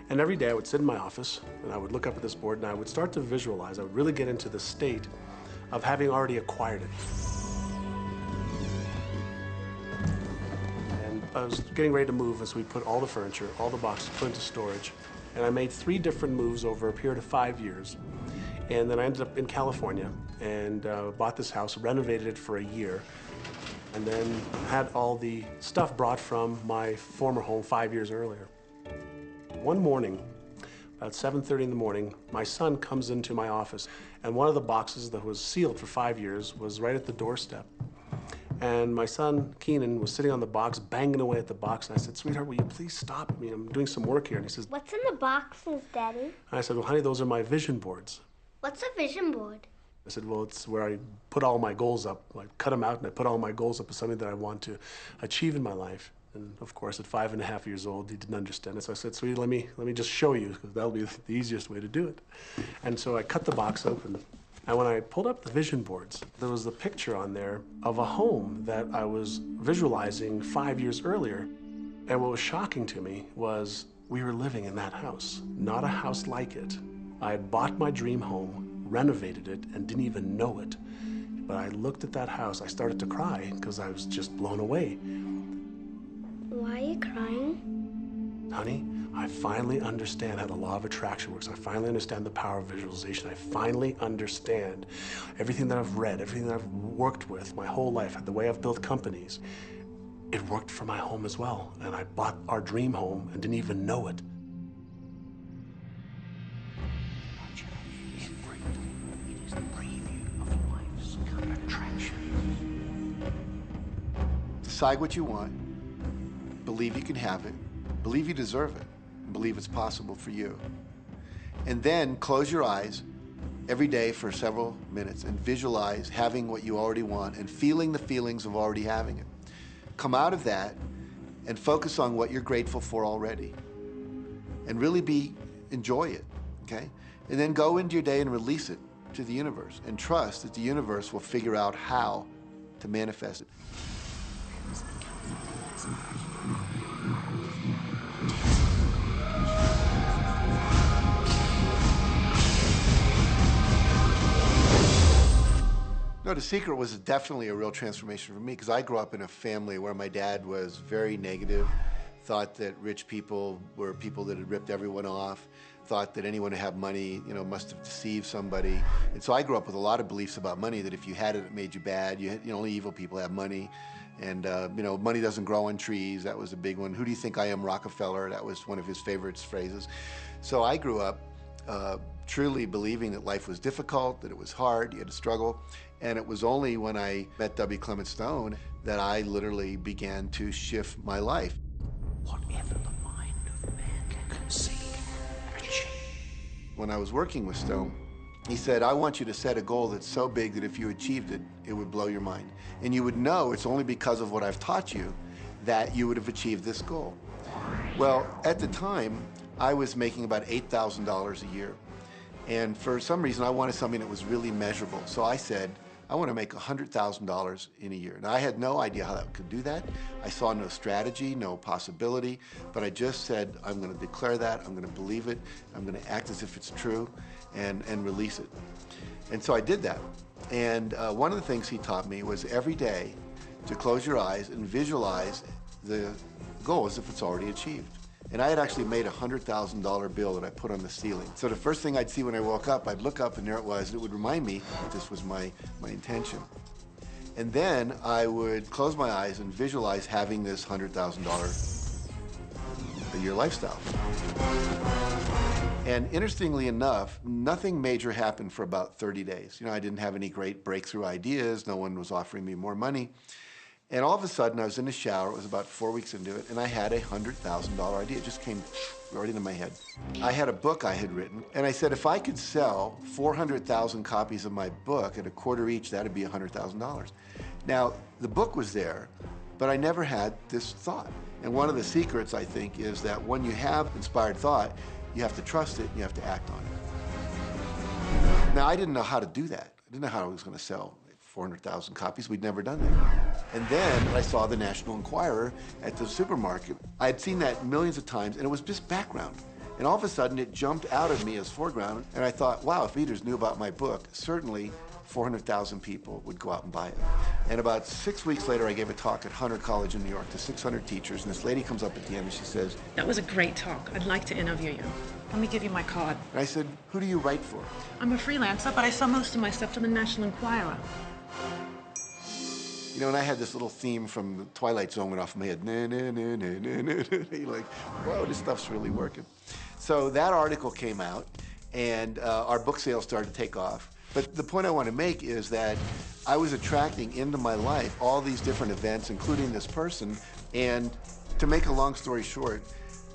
And every day I would sit in my office and I would look up at this board and I would start to visualize. I would really get into the state of having already acquired it. I was getting ready to move as we put all the furniture, all the boxes put into storage. And I made 3 different moves over a period of 5 years. And then I ended up in California and bought this house, renovated it for a year, and then had all the stuff brought from my former home 5 years earlier. One morning, about 7:30 in the morning, my son comes into my office, and one of the boxes that was sealed for 5 years was right at the doorstep. And my son, Keenan, was sitting on the box, banging away at the box. And I said, sweetheart, will you please stop? I'm doing some work here. And he says, what's in the boxes, Daddy? And I said, well, honey, those are my vision boards. What's a vision board? I said, well, it's where I put all my goals up. I cut them out and I put all my goals up as something that I want to achieve in my life. And of course, at 5.5 years old, he didn't understand it. So I said, sweetie, let me just show you, because that'll be the easiest way to do it. And so I cut the box open. And when I pulled up the vision boards, there was a picture on there of a home that I was visualizing 5 years earlier. And what was shocking to me was we were living in that house, not a house like it. I had bought my dream home, renovated it, and didn't even know it. But I looked at that house, I started to cry because I was just blown away. Why are you crying? Honey, I finally understand how the law of attraction works. I finally understand the power of visualization. I finally understand everything that I've read, everything that I've worked with my whole life, the way I've built companies. It worked for my home as well. And I bought our dream home and didn't even know it. It is the preview of life's attraction. Decide what you want. Believe you can have it. Believe you deserve it. Believe it's possible for you. And then close your eyes every day for several minutes and visualize having what you already want and feeling the feelings of already having it. Come out of that and focus on what you're grateful for already. And really enjoy it, okay? And then go into your day and release it to the universe and trust that the universe will figure out how to manifest it. No, The Secret was definitely a real transformation for me because I grew up in a family where my dad was very negative, thought that rich people were people that had ripped everyone off, thought that anyone who had money, must have deceived somebody. And so I grew up with a lot of beliefs about money, that if you had it, it made you bad. Only evil people have money. And, money doesn't grow on trees. That was a big one. Who do you think I am, Rockefeller? That was one of his favorite phrases. So I grew up truly believing that life was difficult, that it was hard, you had to struggle. And it was only when I met W. Clement Stone that I literally began to shift my life. Whatever the mind of man can conceive and achieve. When I was working with Stone, he said, I want you to set a goal that's so big that if you achieved it, it would blow your mind. And you would know it's only because of what I've taught you that you would have achieved this goal. Well, at the time, I was making about $8,000 a year. And for some reason, I wanted something that was really measurable. So I said, I want to make $100,000 in a year. Now, I had no idea how I could do that. I saw no strategy, no possibility, but I just said, I'm going to declare that, I'm going to believe it, I'm going to act as if it's true, and release it. And so I did that. And one of the things he taught me was every day to close your eyes and visualize the goal as if it's already achieved. And I had actually made a $100,000 bill that I put on the ceiling. So the first thing I'd see when I woke up, I'd look up and there it was, and it would remind me that this was my intention. And then I would close my eyes and visualize having this $100,000 a year lifestyle. And interestingly enough, nothing major happened for about 30 days. I didn't have any great breakthrough ideas. No one was offering me more money. And all of a sudden, I was in the shower, it was about 4 weeks into it, and I had a $100,000 idea. It just came right into my head. I had a book I had written, and I said, if I could sell 400,000 copies of my book at a quarter each, that'd be $100,000. Now, the book was there, but I never had this thought. And one of the secrets, I think, is that when you have inspired thought, you have to trust it, and you have to act on it. Now, I didn't know how to do that. I didn't know how I was going to sell 400,000 copies. We'd never done that. And then I saw the National Enquirer at the supermarket. I had seen that millions of times, and it was just background. And all of a sudden, it jumped out of me as foreground, and I thought, wow, if readers knew about my book, certainly 400,000 people would go out and buy it. And about 6 weeks later, I gave a talk at Hunter College in New York to 600 teachers, and this lady comes up at the end and she says, that was a great talk. I'd like to interview you. Let me give you my card. And I said, who do you write for? I'm a freelancer, but I sell most of my stuff to the National Enquirer. And I had this little theme from the Twilight Zone went off in my head. Na, na, na, na, na, na. You're like, whoa, this stuff's really working. So that article came out, and our book sales started to take off. But the point I want to make is that I was attracting into my life all these different events, including this person. And to make a long story short,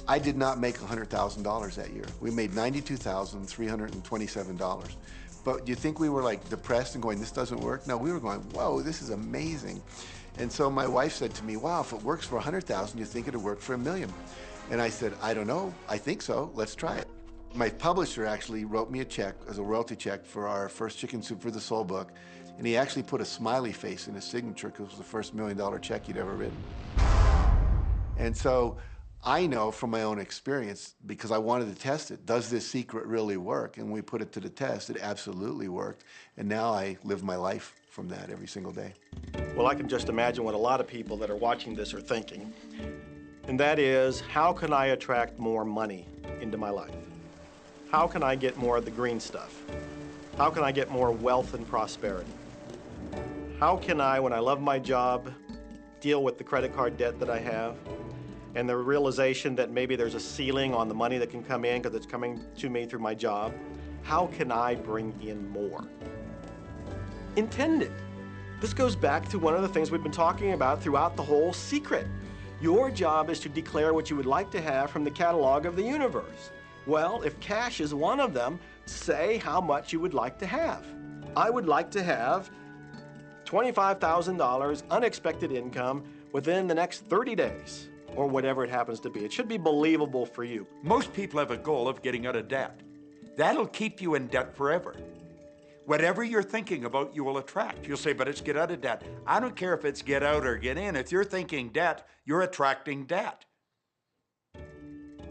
I did not make $100,000 that year. We made $92,327. But do you think we were like depressed and going, this doesn't work? No, we were going, whoa, this is amazing. And so my wife said to me, wow, if it works for 100,000, you think it'd work for $1 million? And I said, I don't know, I think so, let's try it. My publisher actually wrote me a check as a royalty check for our first Chicken Soup for the Soul book. And he actually put a smiley face in his signature because it was the first $1 million check he'd ever written. And so I know from my own experience, because I wanted to test it, does this secret really work? And when we put it to the test, it absolutely worked. And now I live my life from that every single day. Well, I can just imagine what a lot of people that are watching this are thinking. And that is, how can I attract more money into my life? How can I get more of the green stuff? How can I get more wealth and prosperity? How can I, when I love my job, deal with the credit card debt that I have? And the realization that maybe there's a ceiling on the money that can come in because it's coming to me through my job. How can I bring in more? Intend it. This goes back to one of the things we've been talking about throughout the whole secret. Your job is to declare what you would like to have from the catalog of the universe. Well, if cash is one of them, say how much you would like to have. I would like to have $25,000 unexpected income within the next 30 days. or whatever it happens to be. It should be believable for you. Most people have a goal of getting out of debt. That'll keep you in debt forever. Whatever you're thinking about, you will attract. You'll say, but it's get out of debt. I don't care if it's get out or get in. If you're thinking debt, you're attracting debt.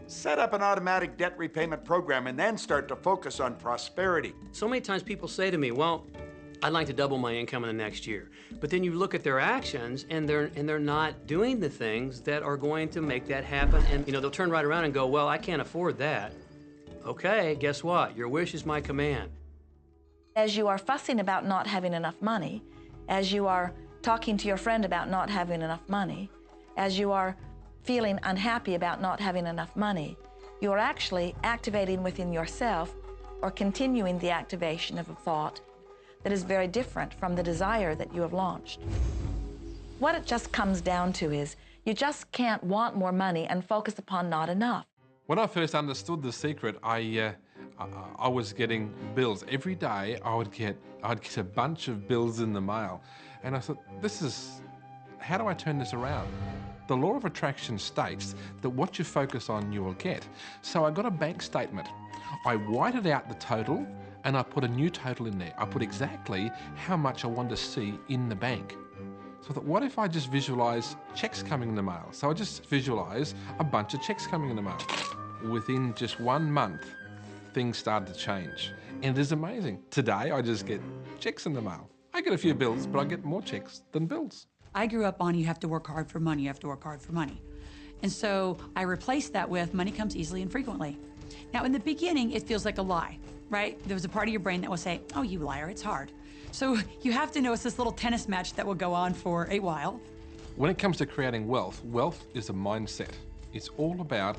Set up an automatic debt repayment program and then start to focus on prosperity. So many times people say to me, well, I'd like to double my income in the next year. But then you look at their actions and they're not doing the things that are going to make that happen. And they'll turn right around and go, well, I can't afford that. Okay, guess what? Your wish is my command. As you are fussing about not having enough money, as you are talking to your friend about not having enough money, as you are feeling unhappy about not having enough money, you are actually activating within yourself or continuing the activation of a thought that is very different from the desire that you have launched. What it just comes down to is you just can't want more money and focus upon not enough. When I first understood the secret, I was getting bills. Every day I'd get a bunch of bills in the mail. And I thought, how do I turn this around? The law of attraction states that what you focus on, you will get. So I got a bank statement. I whited out the total and I put a new total in there. I put exactly how much I wanted to see in the bank. So I thought, what if I just visualize checks coming in the mail? So I just visualize a bunch of checks coming in the mail. Within just 1 month, things started to change. And it is amazing. Today, I just get checks in the mail. I get a few bills, but I get more checks than bills. I grew up on you have to work hard for money, you have to work hard for money. And so I replaced that with money comes easily and frequently. Now, in the beginning, it feels like a lie, right? There was a part of your brain that will say, oh, you liar, it's hard. So you have to know it's this little tennis match that will go on for a while. When it comes to creating wealth, wealth is a mindset. It's all about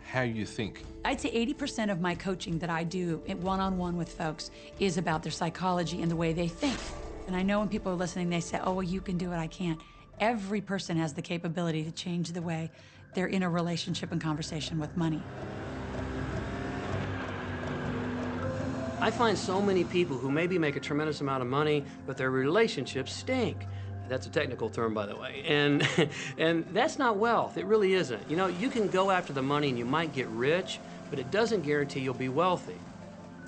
how you think. I'd say 80% of my coaching that I do one-on-one with folks is about their psychology and the way they think. And I know when people are listening, they say, oh, well, you can do it, I can't. Every person has the capability to change the way they're in a relationship and conversation with money. I find so many people who maybe make a tremendous amount of money, but their relationships stink. That's a technical term, by the way. And that's not wealth. It really isn't. You can go after the money and you might get rich, but it doesn't guarantee you'll be wealthy.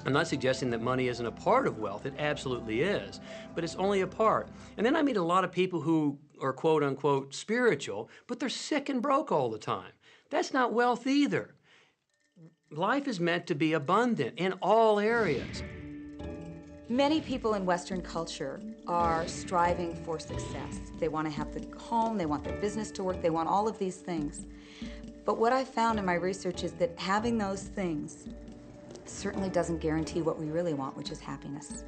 I'm not suggesting that money isn't a part of wealth. It absolutely is, but it's only a part. And then I meet a lot of people who are quote unquote spiritual, but they're sick and broke all the time. That's not wealth either. Life is meant to be abundant in all areas. Many people in Western culture are striving for success. They want to have the home, they want their business to work, they want all of these things. But what I found in my research is that having those things certainly doesn't guarantee what we really want, which is happiness.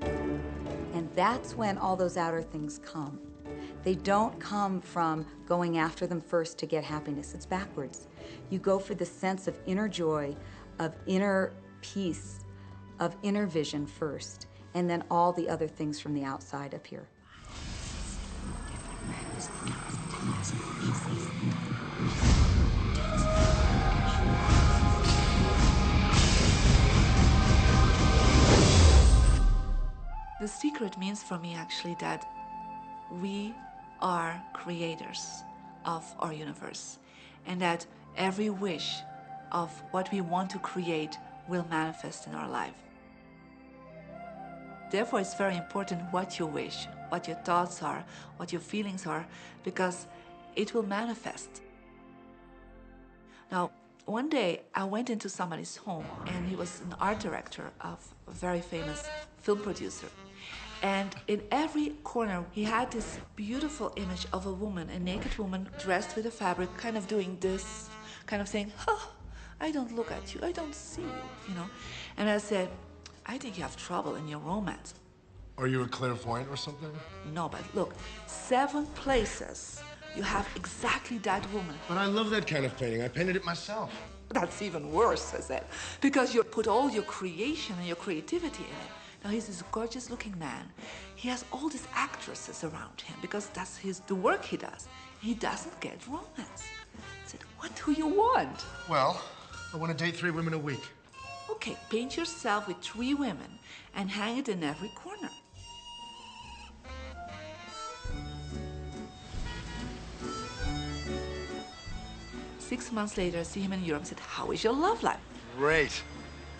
And that's when all those outer things come. They don't come from going after them first to get happiness. It's backwards. You go for the sense of inner joy, of inner peace, of inner vision first, and then all the other things from the outside appear. The secret means for me actually that we are creators of our universe, and that every wish of what we want to create will manifest in our life. Therefore, it's very important what you wish, what your thoughts are, what your feelings are, because it will manifest. Now, one day I went into somebody's home, and he was an art director of a very famous film producer. And in every corner, he had this beautiful image of a woman, a naked woman dressed with a fabric, kind of doing this, kind of saying, oh, I don't look at you, I don't see you, And I said, I think you have trouble in your romance. Are you a clairvoyant or something? No, but look, 7 places you have exactly that woman. But I love that kind of painting. I painted it myself. That's even worse, I said, because you put all your creation and your creativity in it. Now, he's this gorgeous-looking man. He has all these actresses around him because that's the work he does. He doesn't get romance. I said, what do you want? Well, I want to date 3 women a week. Okay, paint yourself with 3 women and hang it in every corner. 6 months later, see him in Europe and said, how is your love life? Great.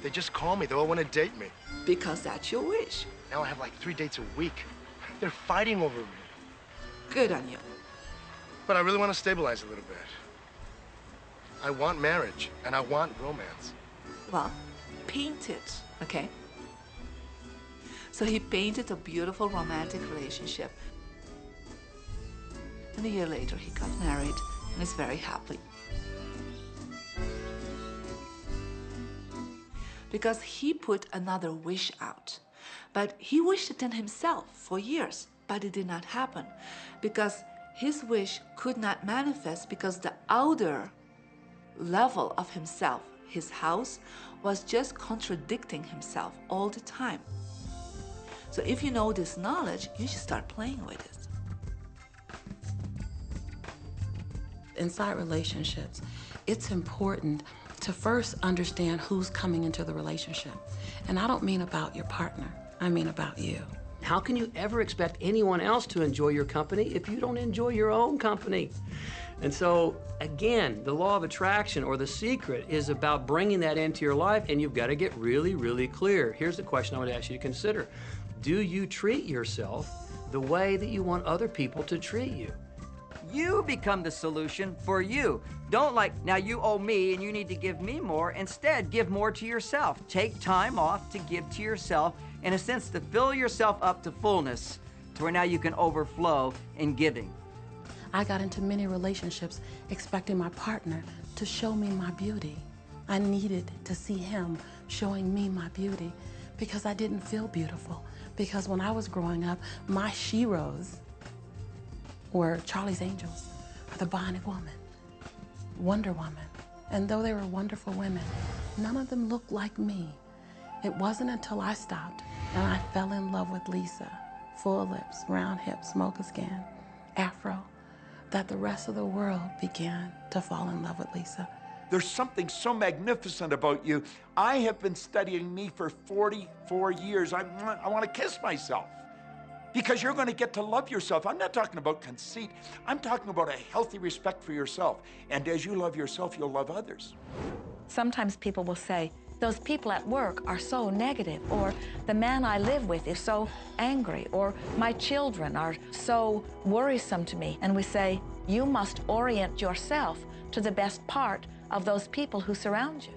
They just call me. They all want to date me. Because that's your wish. Now I have like 3 dates a week. They're fighting over me. Good on you. But I really want to stabilize a little bit. I want marriage, and I want romance. Well, paint it, okay? So he painted a beautiful romantic relationship. And a year later, he got married and is very happy. Because he put another wish out. But he wished it in himself for years, but it did not happen. Because his wish could not manifest because the outer level of himself, his house, was just contradicting himself all the time. So if you know this knowledge, you should start playing with it. Inside relationships, it's important to first understand who's coming into the relationship. And I don't mean about your partner, I mean about you. How can you ever expect anyone else to enjoy your company if you don't enjoy your own company? And so, again, the law of attraction, or the secret, is about bringing that into your life, and you've got to get really, really clear. Here's the question I would ask you to consider. Do you treat yourself the way that you want other people to treat you? You become the solution for you. Don't now you owe me and you need to give me more. Instead, give more to yourself. Take time off to give to yourself, in a sense, to fill yourself up to fullness, to where now you can overflow in giving. I got into many relationships expecting my partner to show me my beauty. I needed to see him showing me my beauty because I didn't feel beautiful. Because when I was growing up, my sheroes were Charlie's Angels, or the Bionic Woman, Wonder Woman. And though they were wonderful women, none of them looked like me. It wasn't until I stopped and I fell in love with Lisa, full lips, round hips, mocha skin, afro, that the rest of the world began to fall in love with Lisa. There's something so magnificent about you. I have been studying me for 44 years. I want to kiss myself. Because you're going to get to love yourself. I'm not talking about conceit. I'm talking about a healthy respect for yourself. And as you love yourself, you'll love others. Sometimes people will say, those people at work are so negative, or the man I live with is so angry, or my children are so worrisome to me. And we say, you must orient yourself to the best part of those people who surround you.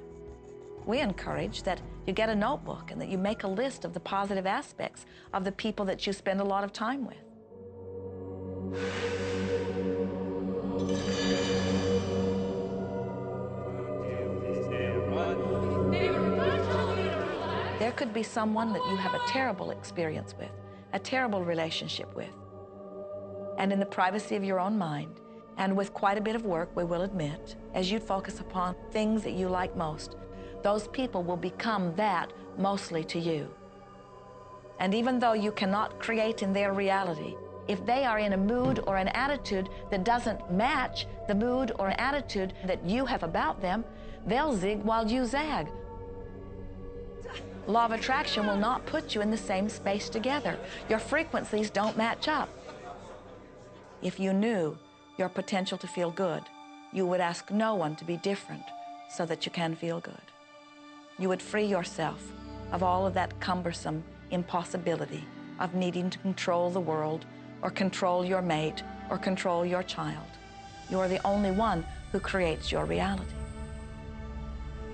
We encourage that you get a notebook and that you make a list of the positive aspects of the people that you spend a lot of time with. There could be someone that you have a terrible experience with, a terrible relationship with. And in the privacy of your own mind, and with quite a bit of work, we will admit, as you focus upon things that you like most, those people will become that mostly to you. And even though you cannot create in their reality, if they are in a mood or an attitude that doesn't match the mood or attitude that you have about them, they'll zig while you zag. Law of attraction will not put you in the same space together. Your frequencies don't match up. If you knew your potential to feel good, you would ask no one to be different so that you can feel good. You would free yourself of all of that cumbersome impossibility of needing to control the world, or control your mate, or control your child. You are the only one who creates your reality.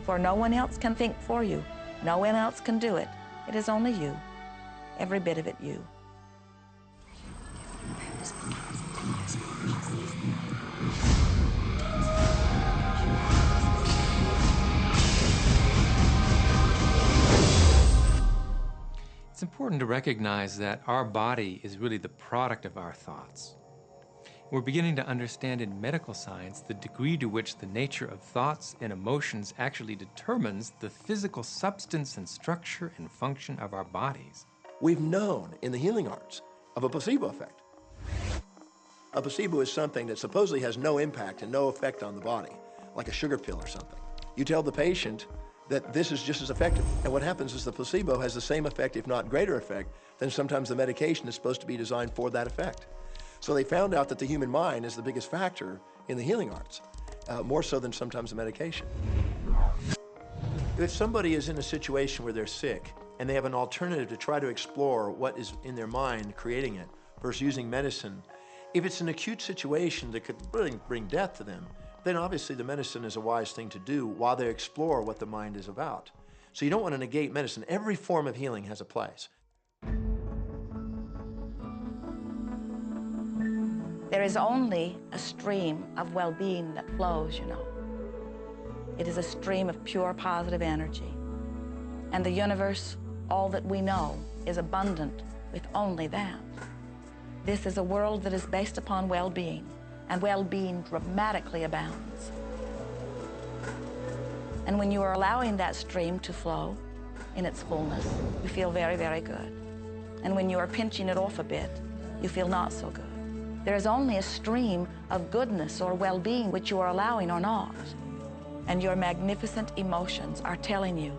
For no one else can think for you. No one else can do it. It is only you. Every bit of it you. It's important to recognize that our body is really the product of our thoughts. We're beginning to understand in medical science the degree to which the nature of thoughts and emotions actually determines the physical substance and structure and function of our bodies. We've known in the healing arts of a placebo effect. A placebo is something that supposedly has no impact and no effect on the body, like a sugar pill or something. You tell the patient that this is just as effective. And what happens is the placebo has the same effect, if not greater effect, than sometimes the medication is supposed to be designed for that effect. So they found out that the human mind is the biggest factor in the healing arts. more so than sometimes the medication. If somebody is in a situation where they're sick and they have an alternative to try to explore what is in their mind creating it versus using medicine, if it's an acute situation that could really bring death to them, then obviously the medicine is a wise thing to do while they explore what the mind is about. So you don't want to negate medicine. Every form of healing has a place. There is only a stream of well-being that flows, you know. It is a stream of pure positive energy. And the universe, all that we know, is abundant with only that. This is a world that is based upon well-being, and well-being dramatically abounds. And when you are allowing that stream to flow in its fullness, you feel very, very good. And when you are pinching it off a bit, you feel not so good. There is only a stream of goodness or well-being which you are allowing or not. And your magnificent emotions are telling you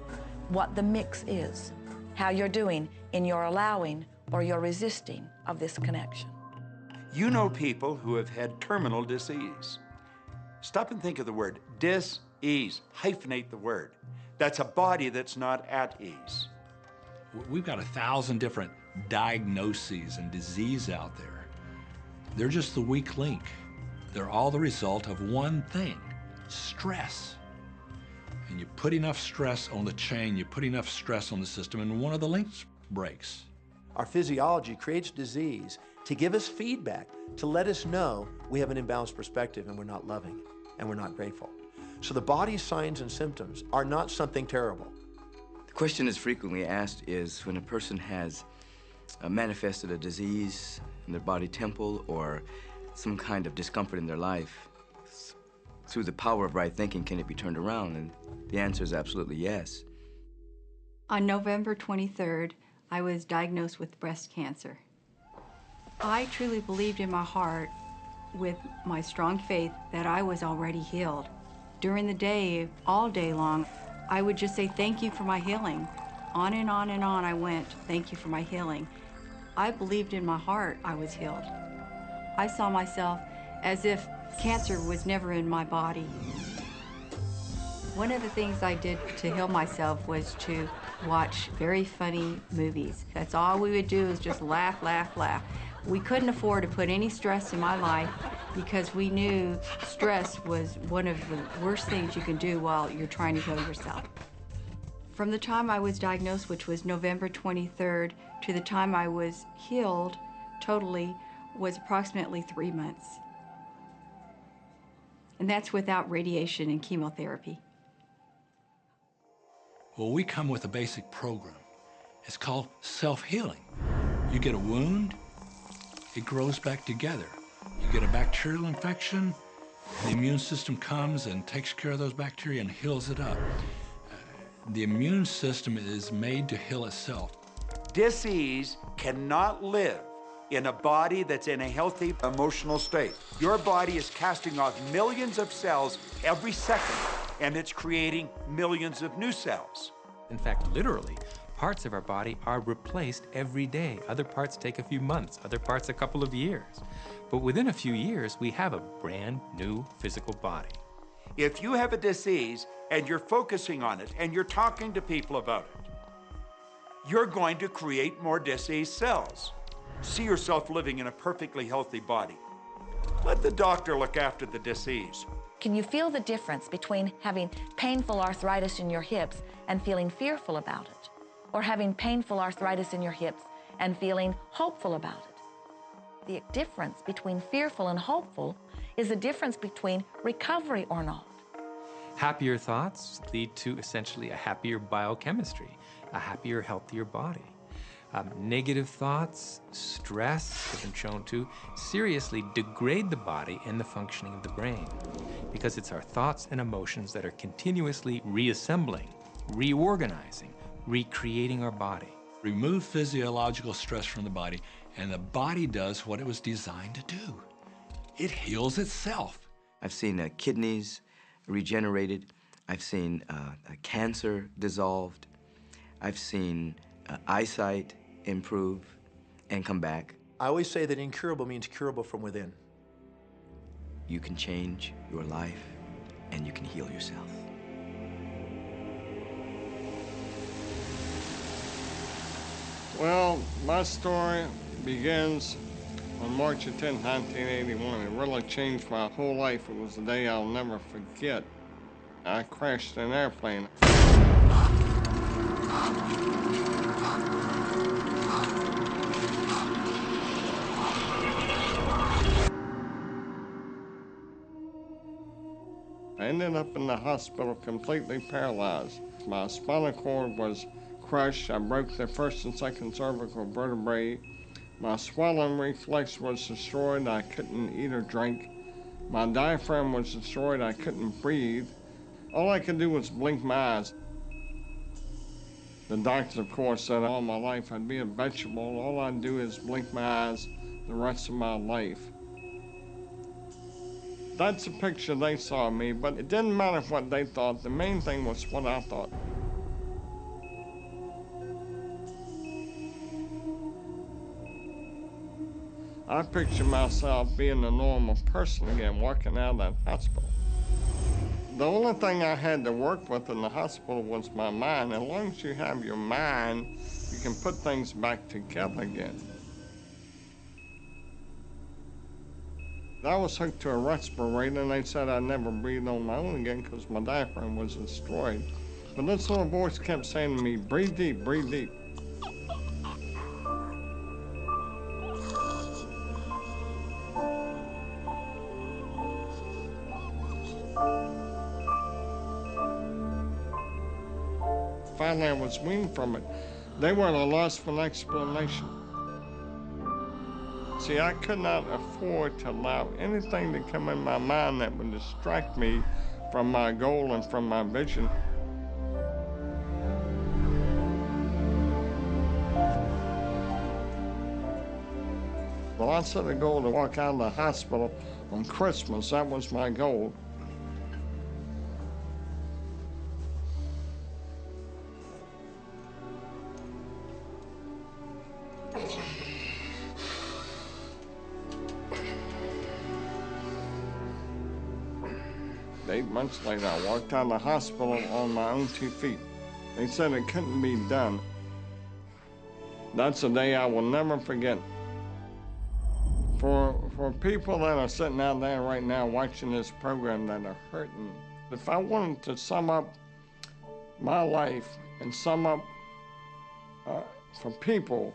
what the mix is, how you're doing in your allowing or your resisting of this connection. You know people who have had terminal disease. Stop and think of the word dis-ease. Hyphenate the word. That's a body that's not at ease. We've got 1,000 different diagnoses and disease out there. They're just the weak link. They're all the result of one thing, stress. And you put enough stress on the chain, you put enough stress on the system, and one of the links breaks. Our physiology creates disease to give us feedback, to let us know we have an imbalanced perspective and we're not loving and we're not grateful. So the body's signs and symptoms are not something terrible. The question that's frequently asked is when a person has manifested a disease in their body temple or some kind of discomfort in their life, through the power of right thinking, can it be turned around? And the answer is absolutely yes. On November 23rd, I was diagnosed with breast cancer. I truly believed in my heart, with my strong faith, that I was already healed. During the day, all day long, I would just say, thank you for my healing. On and on and on I went, thank you for my healing. I believed in my heart I was healed. I saw myself as if cancer was never in my body. One of the things I did to heal myself was to watch very funny movies. That's all we would do, is just laugh, laugh, laugh. We couldn't afford to put any stress in my life because we knew stress was one of the worst things you can do while you're trying to heal yourself. From the time I was diagnosed, which was November 23rd, to the time I was healed totally was approximately 3 months. And that's without radiation and chemotherapy. Well, we come with a basic program. It's called self-healing. You get a wound, it grows back together. You get a bacterial infection, the immune system comes and takes care of those bacteria and heals it up. The immune system is made to heal itself. Dis-ease cannot live in a body that's in a healthy emotional state. Your body is casting off millions of cells every second, and it's creating millions of new cells. In fact, literally, parts of our body are replaced every day. Other parts take a few months, other parts a couple of years. But within a few years, we have a brand new physical body. If you have a disease and you're focusing on it and you're talking to people about it, you're going to create more disease cells. See yourself living in a perfectly healthy body. Let the doctor look after the disease. Can you feel the difference between having painful arthritis in your hips and feeling fearful about it, or having painful arthritis in your hips and feeling hopeful about it? The difference between fearful and hopeful is the difference between recovery or not. Happier thoughts lead to essentially a happier biochemistry, a happier, healthier body. Negative thoughts, stress, have been shown to seriously degrade the body and the functioning of the brain, because it's our thoughts and emotions that are continuously reassembling, reorganizing, recreating our body. Remove physiological stress from the body, and the body does what it was designed to do. It heals itself. I've seen kidneys regenerated. I've seen cancer dissolved. I've seen eyesight improve and come back. I always say that incurable means curable from within. You can change your life and you can heal yourself. Well, my story begins on March 10, 1981. It really changed my whole life. It was a day I'll never forget. I crashed an airplane. I ended up in the hospital completely paralyzed. My spinal cord was crushed. I broke the first and second cervical vertebrae. My swallowing reflex was destroyed. I couldn't eat or drink. My diaphragm was destroyed. I couldn't breathe. All I could do was blink my eyes. The doctors, of course, said all my life I'd be a vegetable. All I'd do is blink my eyes the rest of my life. That's the picture they saw of me, but it didn't matter what they thought. The main thing was what I thought. I picture myself being a normal person again, walking out of that hospital. The only thing I had to work with in the hospital was my mind. As long as you have your mind, you can put things back together again. I was hooked to a respirator, and they said I'd never breathe on my own again because my diaphragm was destroyed. But this little voice kept saying to me, breathe deep, breathe deep. Finally, I was weaned from it. They were at a loss for an explanation. See, I could not afford to allow anything to come in my mind that would distract me from my goal and from my vision. Well, I set a goal to walk out of the hospital on Christmas. That was my goal. Eight months later, I walked out of the hospital on my own 2 feet. They said it couldn't be done. That's a day I will never forget. For people that are sitting out there right now watching this program that are hurting, if I wanted to sum up my life and sum up for people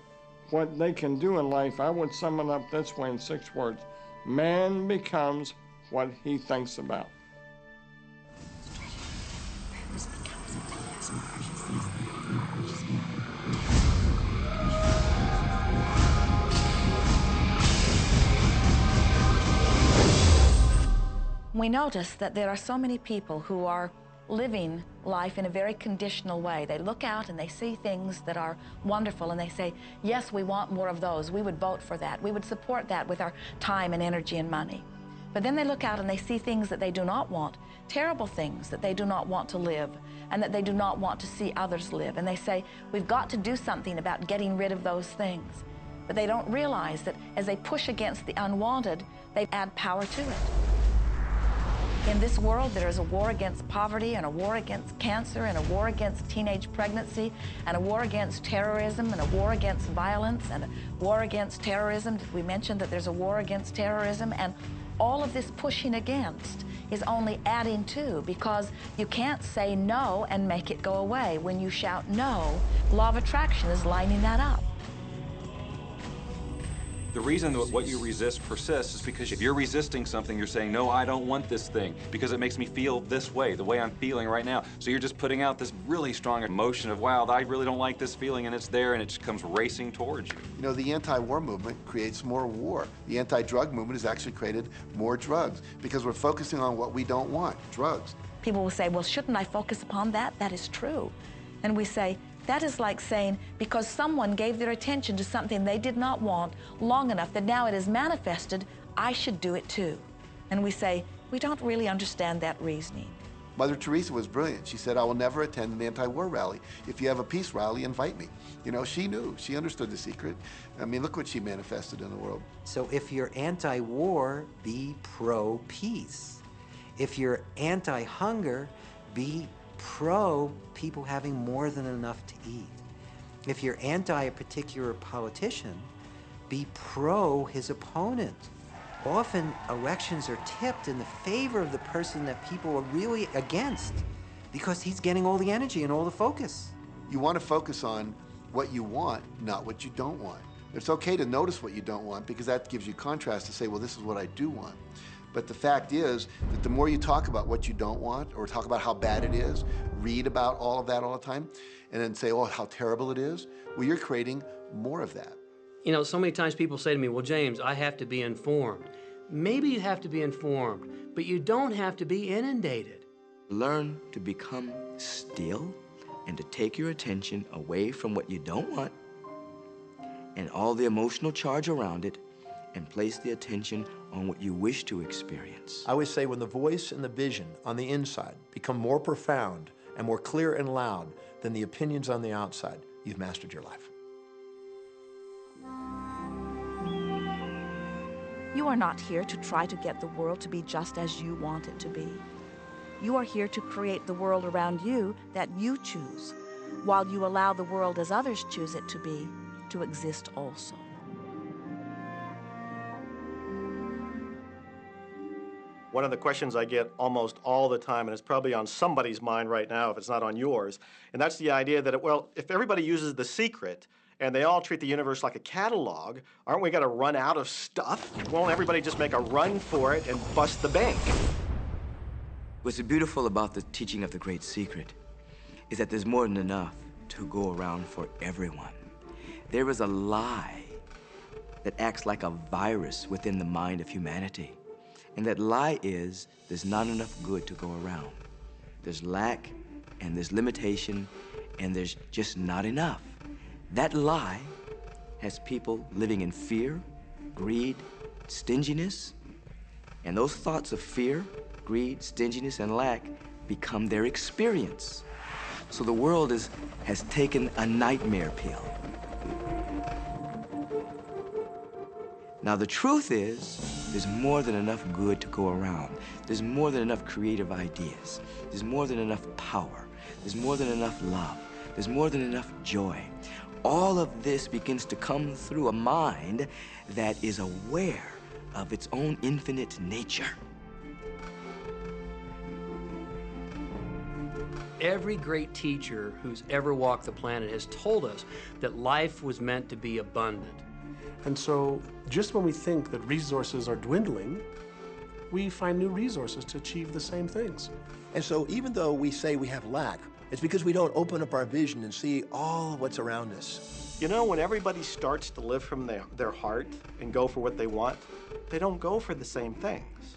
what they can do in life, I would sum it up this way in 6 words. Man becomes what he thinks about. We notice that there are so many people who are living life in a very conditional way. They look out and they see things that are wonderful and they say, yes, we want more of those. We would vote for that. We would support that with our time and energy and money. But then they look out and they see things that they do not want, terrible things that they do not want to live and that they do not want to see others live. And they say, we've got to do something about getting rid of those things. But they don't realize that as they push against the unwanted, they add power to it. In this world, there is a war against poverty and a war against cancer and a war against teenage pregnancy and a war against terrorism and a war against violence and a war against terrorism. Did we mention that there's a war against terrorism? And all of this pushing against is only adding to, because you can't say no and make it go away. When you shout no, law of attraction is lining that up. The reason that what you resist persists is because if you're resisting something, you're saying, no, I don't want this thing because it makes me feel this way, the way I'm feeling right now. So you're just putting out this really strong emotion of, wow, I really don't like this feeling, and it's there, and it just comes racing towards you. You know, the anti-war movement creates more war. The anti-drug movement has actually created more drugs because we're focusing on what we don't want, drugs. People will say, well, shouldn't I focus upon that? That is true. And we say, that is like saying, because someone gave their attention to something they did not want long enough that now it is manifested, I should do it too. And we say, we don't really understand that reasoning. Mother Teresa was brilliant. She said, I will never attend an anti-war rally. If you have a peace rally, invite me. You know, she knew. She understood the secret. I mean, look what she manifested in the world. So if you're anti-war, be pro-peace. If you're anti-hunger, be pro people having more than enough to eat. If you're anti a particular politician, be pro his opponent. Often elections are tipped in the favor of the person that people are really against because he's getting all the energy and all the focus. You want to focus on what you want, not what you don't want. It's okay to notice what you don't want because that gives you contrast to say, well, this is what I do want. But the fact is that the more you talk about what you don't want or talk about how bad it is, read about all of that all the time, and then say, oh, how terrible it is, well, you're creating more of that. You know, so many times people say to me, well, James, I have to be informed. Maybe you have to be informed, but you don't have to be inundated. Learn to become still and to take your attention away from what you don't want and all the emotional charge around it and place the attention on what you wish to experience. I always say when the voice and the vision on the inside become more profound and more clear and loud than the opinions on the outside, you've mastered your life. You are not here to try to get the world to be just as you want it to be. You are here to create the world around you that you choose, while you allow the world as others choose it to be, to exist also. One of the questions I get almost all the time, and it's probably on somebody's mind right now if it's not on yours, and that's the idea that, well, if everybody uses The Secret and they all treat the universe like a catalog, aren't we going to run out of stuff? Won't everybody just make a run for it and bust the bank? What's beautiful about the teaching of the Great Secret is that there's more than enough to go around for everyone. There is a lie that acts like a virus within the mind of humanity. And that lie is there's not enough good to go around. There's lack, and there's limitation, and there's just not enough. That lie has people living in fear, greed, stinginess, and those thoughts of fear, greed, stinginess, and lack become their experience. So the world has taken a nightmare pill. Now, the truth is, there's more than enough good to go around. There's more than enough creative ideas. There's more than enough power. There's more than enough love. There's more than enough joy. All of this begins to come through a mind that is aware of its own infinite nature. Every great teacher who's ever walked the planet has told us that life was meant to be abundant. And so, just when we think that resources are dwindling, we find new resources to achieve the same things. And so even though we say we have lack, it's because we don't open up our vision and see all of what's around us. You know, when everybody starts to live from their heart and go for what they want, they don't go for the same things.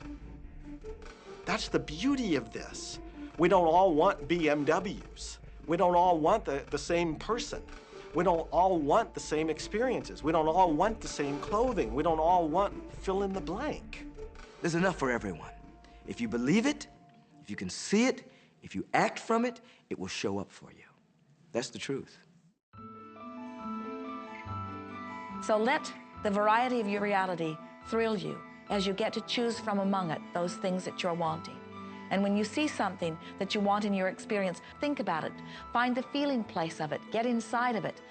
That's the beauty of this. We don't all want BMWs. We don't all want the same person. We don't all want the same experiences. We don't all want the same clothing. We don't all want fill in the blank. There's enough for everyone. If you believe it, if you can see it, if you act from it, it will show up for you. That's the truth. So let the variety of your reality thrill you as you get to choose from among it those things that you're wanting. And when you see something that you want in your experience, think about it. Find the feeling place of it. Get inside of it.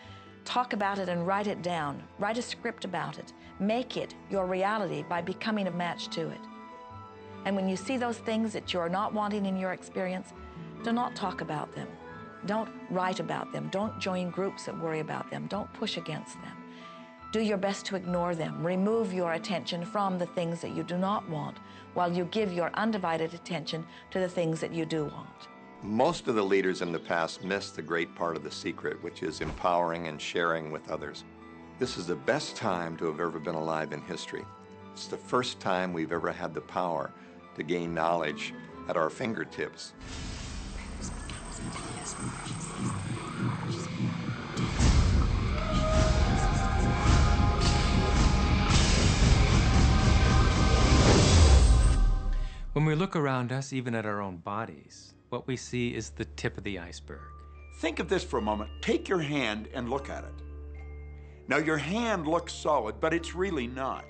Talk about it and write it down. Write a script about it. Make it your reality by becoming a match to it. And when you see those things that you're not wanting in your experience, do not talk about them. Don't write about them. Don't join groups that worry about them. Don't push against them. Do your best to ignore them. Remove your attention from the things that you do not want, while you give your undivided attention to the things that you do want. Most of the leaders in the past missed the great part of the secret, which is empowering and sharing with others. This is the best time to have ever been alive in history. It's the first time we've ever had the power to gain knowledge at our fingertips. When we look around us, even at our own bodies, what we see is the tip of the iceberg. Think of this for a moment. Take your hand and look at it. Now, your hand looks solid, but it's really not.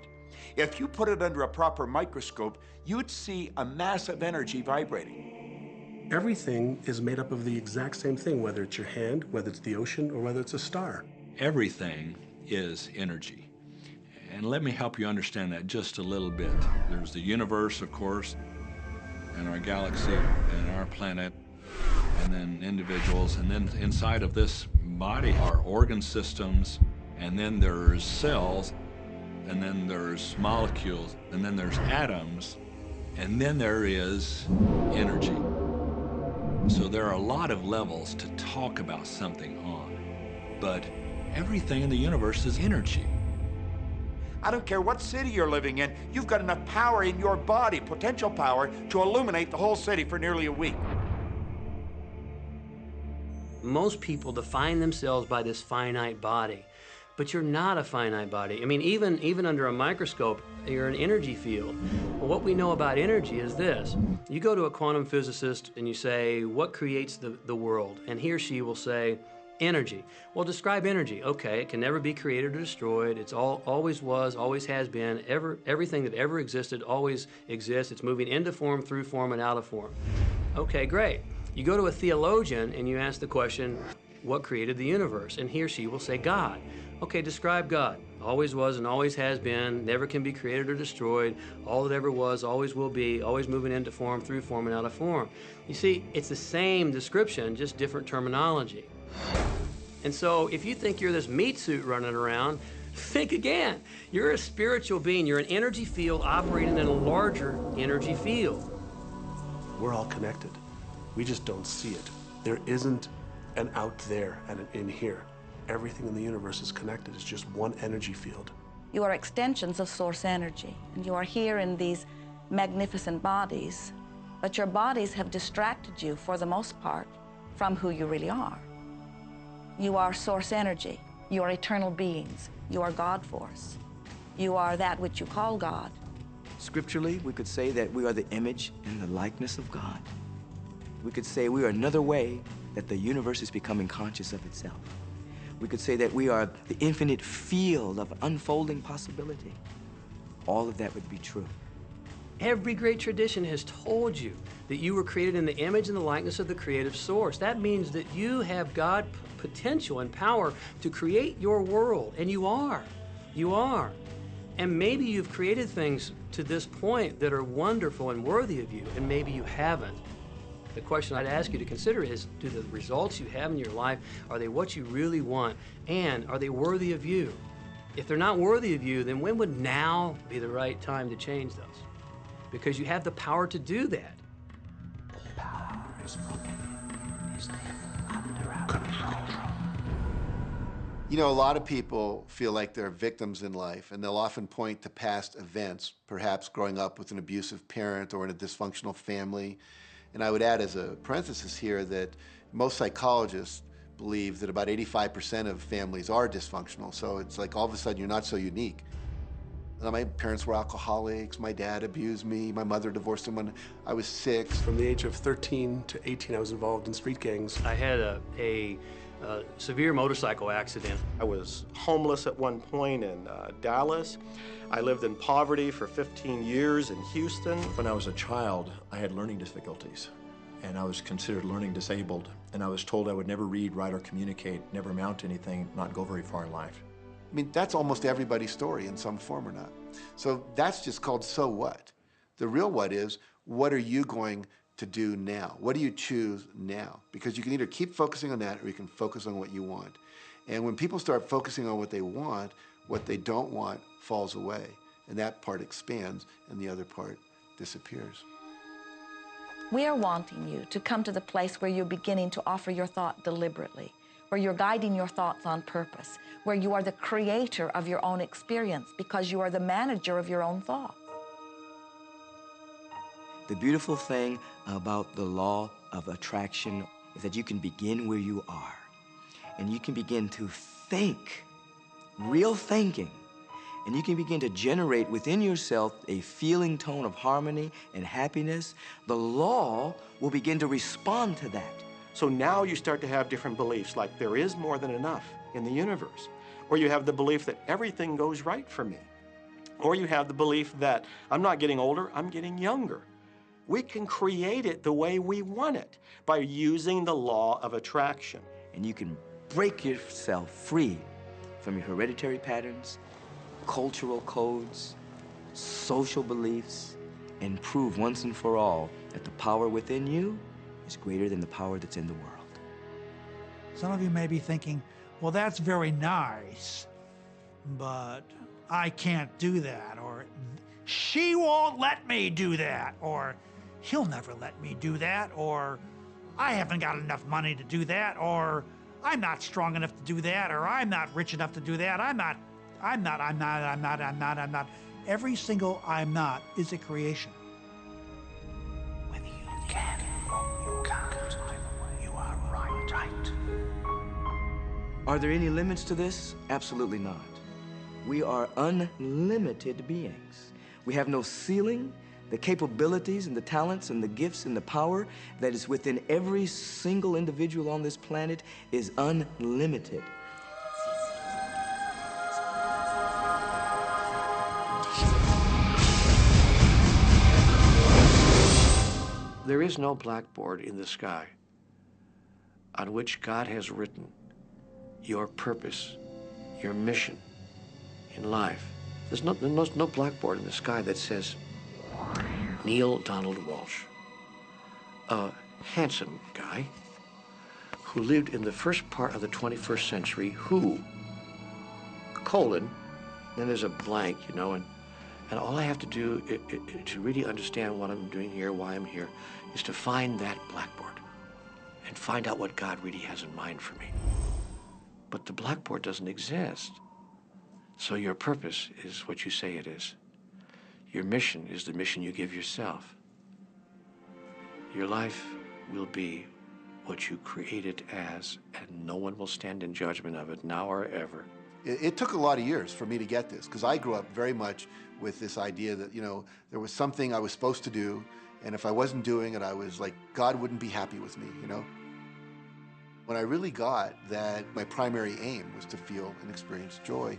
If you put it under a proper microscope, you'd see a mass of energy vibrating. Everything is made up of the exact same thing, whether it's your hand, whether it's the ocean, or whether it's a star. Everything is energy. And let me help you understand that just a little bit. There's the universe, of course, and our galaxy, and our planet, and then individuals, and then inside of this body are organ systems, and then there's cells, and then there's molecules, and then there's atoms, and then there is energy. So there are a lot of levels to talk about something on, but everything in the universe is energy. I don't care what city you're living in, you've got enough power in your body, potential power, to illuminate the whole city for nearly a week. Most people define themselves by this finite body, but you're not a finite body. I mean, even under a microscope, you're an energy field. Well, what we know about energy is this. You go to a quantum physicist and you say, what creates the world? And he or she will say, energy. Well, describe energy. Okay, it can never be created or destroyed. It's always was, always has been. Everything that ever existed always exists. It's moving into form, through form, and out of form. Okay, great. You go to a theologian and you ask the question, what created the universe? And he or she will say, God. Okay, describe God. Always was and always has been, never can be created or destroyed, all that ever was, always will be, always moving into form, through form, and out of form. You see, it's the same description, just different terminology. And so if you think you're this meat suit running around, think again. You're a spiritual being. You're an energy field operating in a larger energy field. We're all connected. We just don't see it. There isn't an out there and an in here. Everything in the universe is connected. It's just one energy field. You are extensions of source energy, and you are here in these magnificent bodies, but your bodies have distracted you, for the most part, from who you really are. You are source energy. You are eternal beings. You are God force. You are that which you call God. Scripturally, we could say that we are the image and the likeness of God. We could say we are another way that the universe is becoming conscious of itself. We could say that we are the infinite field of unfolding possibility. All of that would be true. Every great tradition has told you that you were created in the image and the likeness of the creative source. That means that you have God potential and power to create your world, and you are. You are. And maybe you've created things to this point that are wonderful and worthy of you, and maybe you haven't. The question I'd ask you to consider is, do the results you have in your life, are they what you really want? And are they worthy of you? If they're not worthy of you, then when would now be the right time to change those? Because you have the power to do that. The power is under our control. You know, a lot of people feel like they're victims in life, and they'll often point to past events, perhaps growing up with an abusive parent or in a dysfunctional family. And I would add as a parenthesis here that most psychologists believe that about 85% of families are dysfunctional. So it's like all of a sudden you're not so unique. My parents were alcoholics, my dad abused me, my mother divorced him when I was 6. From the age of 13 to 18, I was involved in street gangs. I had a severe motorcycle accident. I was homeless at one point in Dallas. I lived in poverty for 15 years in Houston. When I was a child, I had learning difficulties, and I was considered learning disabled, and I was told I would never read, write, or communicate, never amount to anything, not go very far in life. I mean, that's almost everybody's story in some form or not. So that's just called so what. The real what is, what are you going to do now? What do you choose now? Because you can either keep focusing on that or you can focus on what you want. And when people start focusing on what they don't want falls away. And that part expands and the other part disappears. We are wanting you to come to the place where you're beginning to offer your thought deliberately, where you're guiding your thoughts on purpose, where you are the creator of your own experience because you are the manager of your own thoughts. The beautiful thing about the law of attraction is that you can begin where you are, and you can begin to think, real thinking, and you can begin to generate within yourself a feeling tone of harmony and happiness. The law will begin to respond to that. So now you start to have different beliefs, like there is more than enough in the universe, or you have the belief that everything goes right for me. Or you have the belief that I'm not getting older, I'm getting younger. We can create it the way we want it by using the law of attraction. And you can break yourself free from your hereditary patterns, cultural codes, social beliefs, and prove once and for all that the power within you is greater than the power that's in the world. Some of you may be thinking, well, that's very nice, but I can't do that, or she won't let me do that, or he'll never let me do that, or I haven't got enough money to do that, or I'm not strong enough to do that, or I'm not rich enough to do that, I'm not. Every single I'm not is a creation. Whether you can or you can't, you are right. Are there any limits to this? Absolutely not. We are unlimited beings. We have no ceiling. The capabilities and the talents and the gifts and the power that is within every single individual on this planet is unlimited. There is no blackboard in the sky on which God has written your purpose, your mission in life. There's no blackboard in the sky that says, Neil Donald Walsh, a handsome guy who lived in the first part of the 21st century, who, colon, then there's a blank, you know, and all I have to do to really understand what I'm doing here, why I'm here, is to find that blackboard and find out what God really has in mind for me. But the blackboard doesn't exist. So your purpose is what you say it is. Your mission is the mission you give yourself. Your life will be what you create it as, and no one will stand in judgment of it now or ever. It took a lot of years for me to get this, because I grew up very much with this idea that, you know, there was something I was supposed to do, and if I wasn't doing it, I was like, God wouldn't be happy with me, you know? When I really got that my primary aim was to feel and experience joy,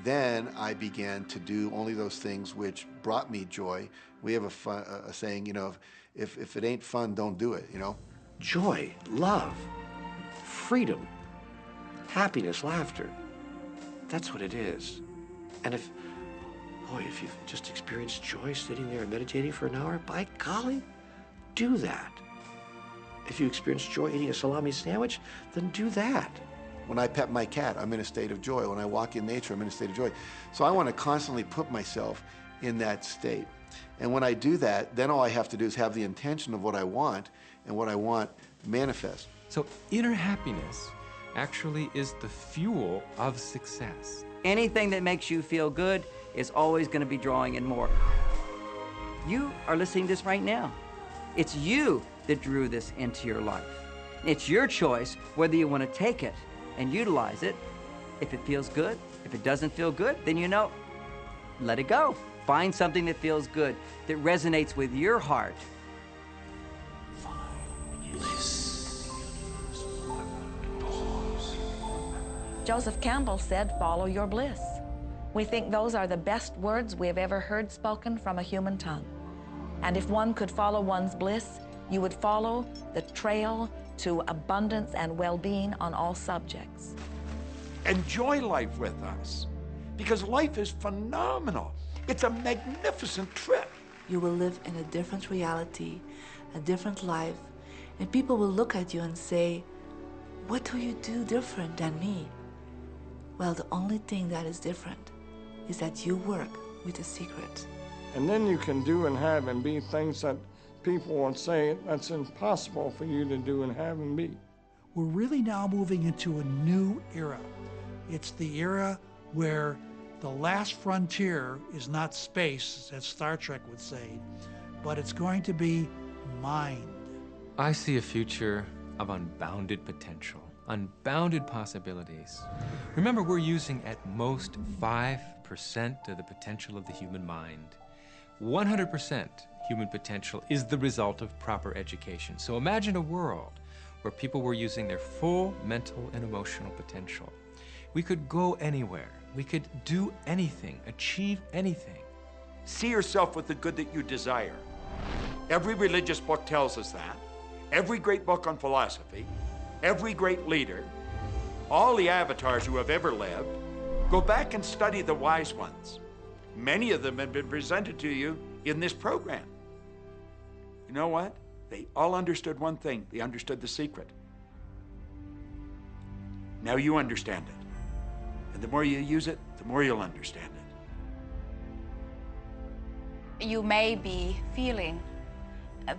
then I began to do only those things which brought me joy. We have a saying, you know, if it ain't fun, don't do it, you know? Joy, love, freedom, happiness, laughter. That's what it is. And if you've just experienced joy sitting there and meditating for an hour, by golly, do that. If you experience joy eating a salami sandwich, then do that. When I pet my cat, I'm in a state of joy. When I walk in nature, I'm in a state of joy. So I want to constantly put myself in that state. And when I do that, then all I have to do is have the intention of what I want, and what I want manifest. So inner happiness actually is the fuel of success. Anything that makes you feel good is always going to be drawing in more. You are listening to this right now. It's you that drew this into your life. It's your choice whether you want to take it and utilize it. If it feels good, if it doesn't feel good, then you know, let it go. Find something that feels good, that resonates with your heart. Joseph Campbell said, "Follow your bliss." We think those are the best words we have ever heard spoken from a human tongue. And if one could follow one's bliss, you would follow the trail to abundance and well-being on all subjects. Enjoy life with us, because life is phenomenal. It's a magnificent trip. You will live in a different reality, a different life, and people will look at you and say, "What do you do different than me?" Well, the only thing that is different is that you work with a secret. And then you can do and have and be things that people will say that's impossible for you to do and have and be. We're really now moving into a new era. It's the era where the last frontier is not space, as Star Trek would say, but it's going to be mind. I see a future of unbounded potential, unbounded possibilities. Remember, we're using at most 5% of the potential of the human mind. 100% human potential is the result of proper education. So imagine a world where people were using their full mental and emotional potential. We could go anywhere. We could do anything, achieve anything. See yourself with the good that you desire. Every religious book tells us that. Every great book on philosophy, every great leader, all the avatars who have ever lived. Go back and study the wise ones. Many of them have been presented to you in this program. You know what? They all understood one thing. They understood the secret. Now you understand it. And the more you use it, the more you'll understand it. You may be feeling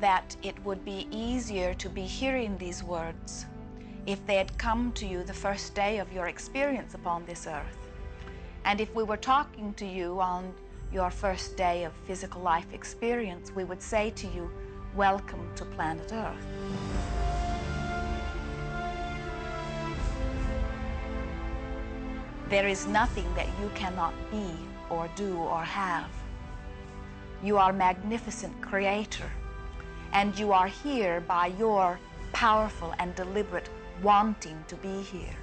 that it would be easier to be hearing these words if they had come to you the first day of your experience upon this earth. And if we were talking to you on your first day of physical life experience, we would say to you, welcome to planet Earth. There is nothing that you cannot be or do or have. You are a magnificent creator, and you are here by your powerful and deliberate wanting to be here.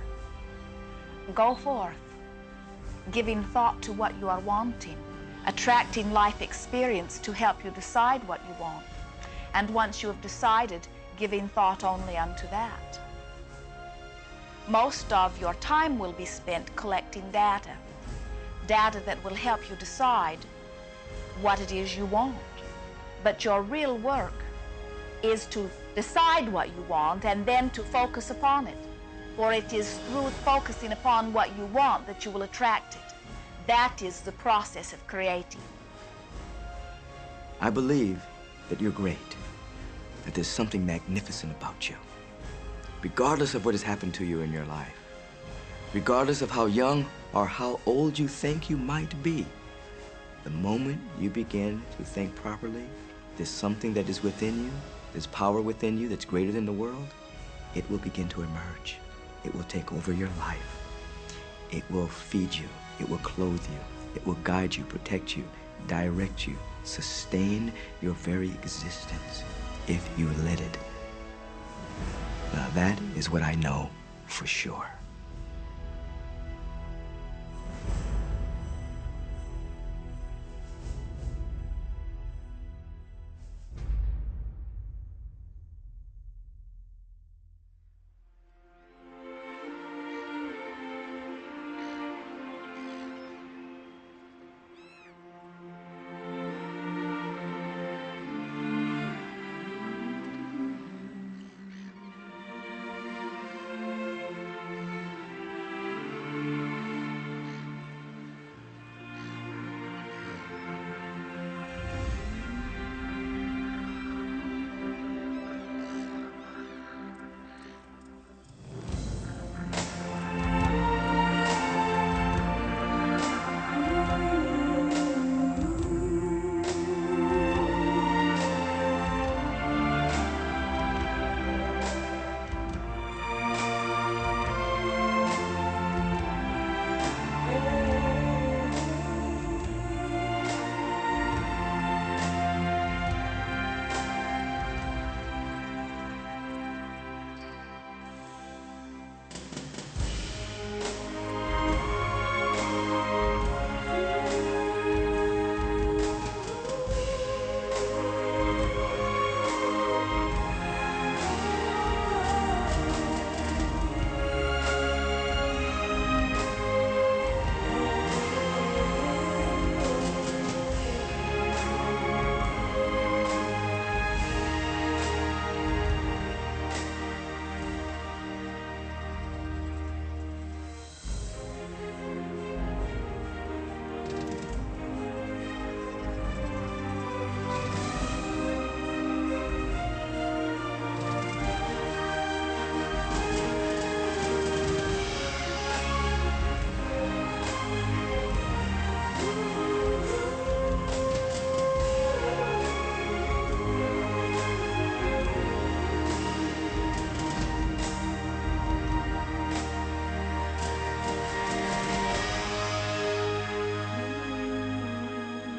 Go forth, giving thought to what you are wanting, attracting life experience to help you decide what you want. And once you have decided, giving thought only unto that. Most of your time will be spent collecting data that will help you decide what it is you want. But your real work is to decide what you want and then to focus upon it. For it is through focusing upon what you want that you will attract it. That is the process of creating. I believe that you're great, that there's something magnificent about you. Regardless of what has happened to you in your life, regardless of how young or how old you think you might be, the moment you begin to think properly, there's something that is within you, there's power within you that's greater than the world, it will begin to emerge. It will take over your life. It will feed you. It will clothe you. It will guide you, protect you, direct you, sustain your very existence if you let it. Now that is what I know for sure.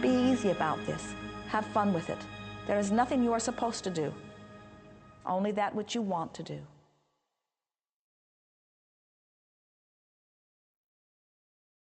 Easy about this. Have fun with it. There is nothing you are supposed to do, only that which you want to do.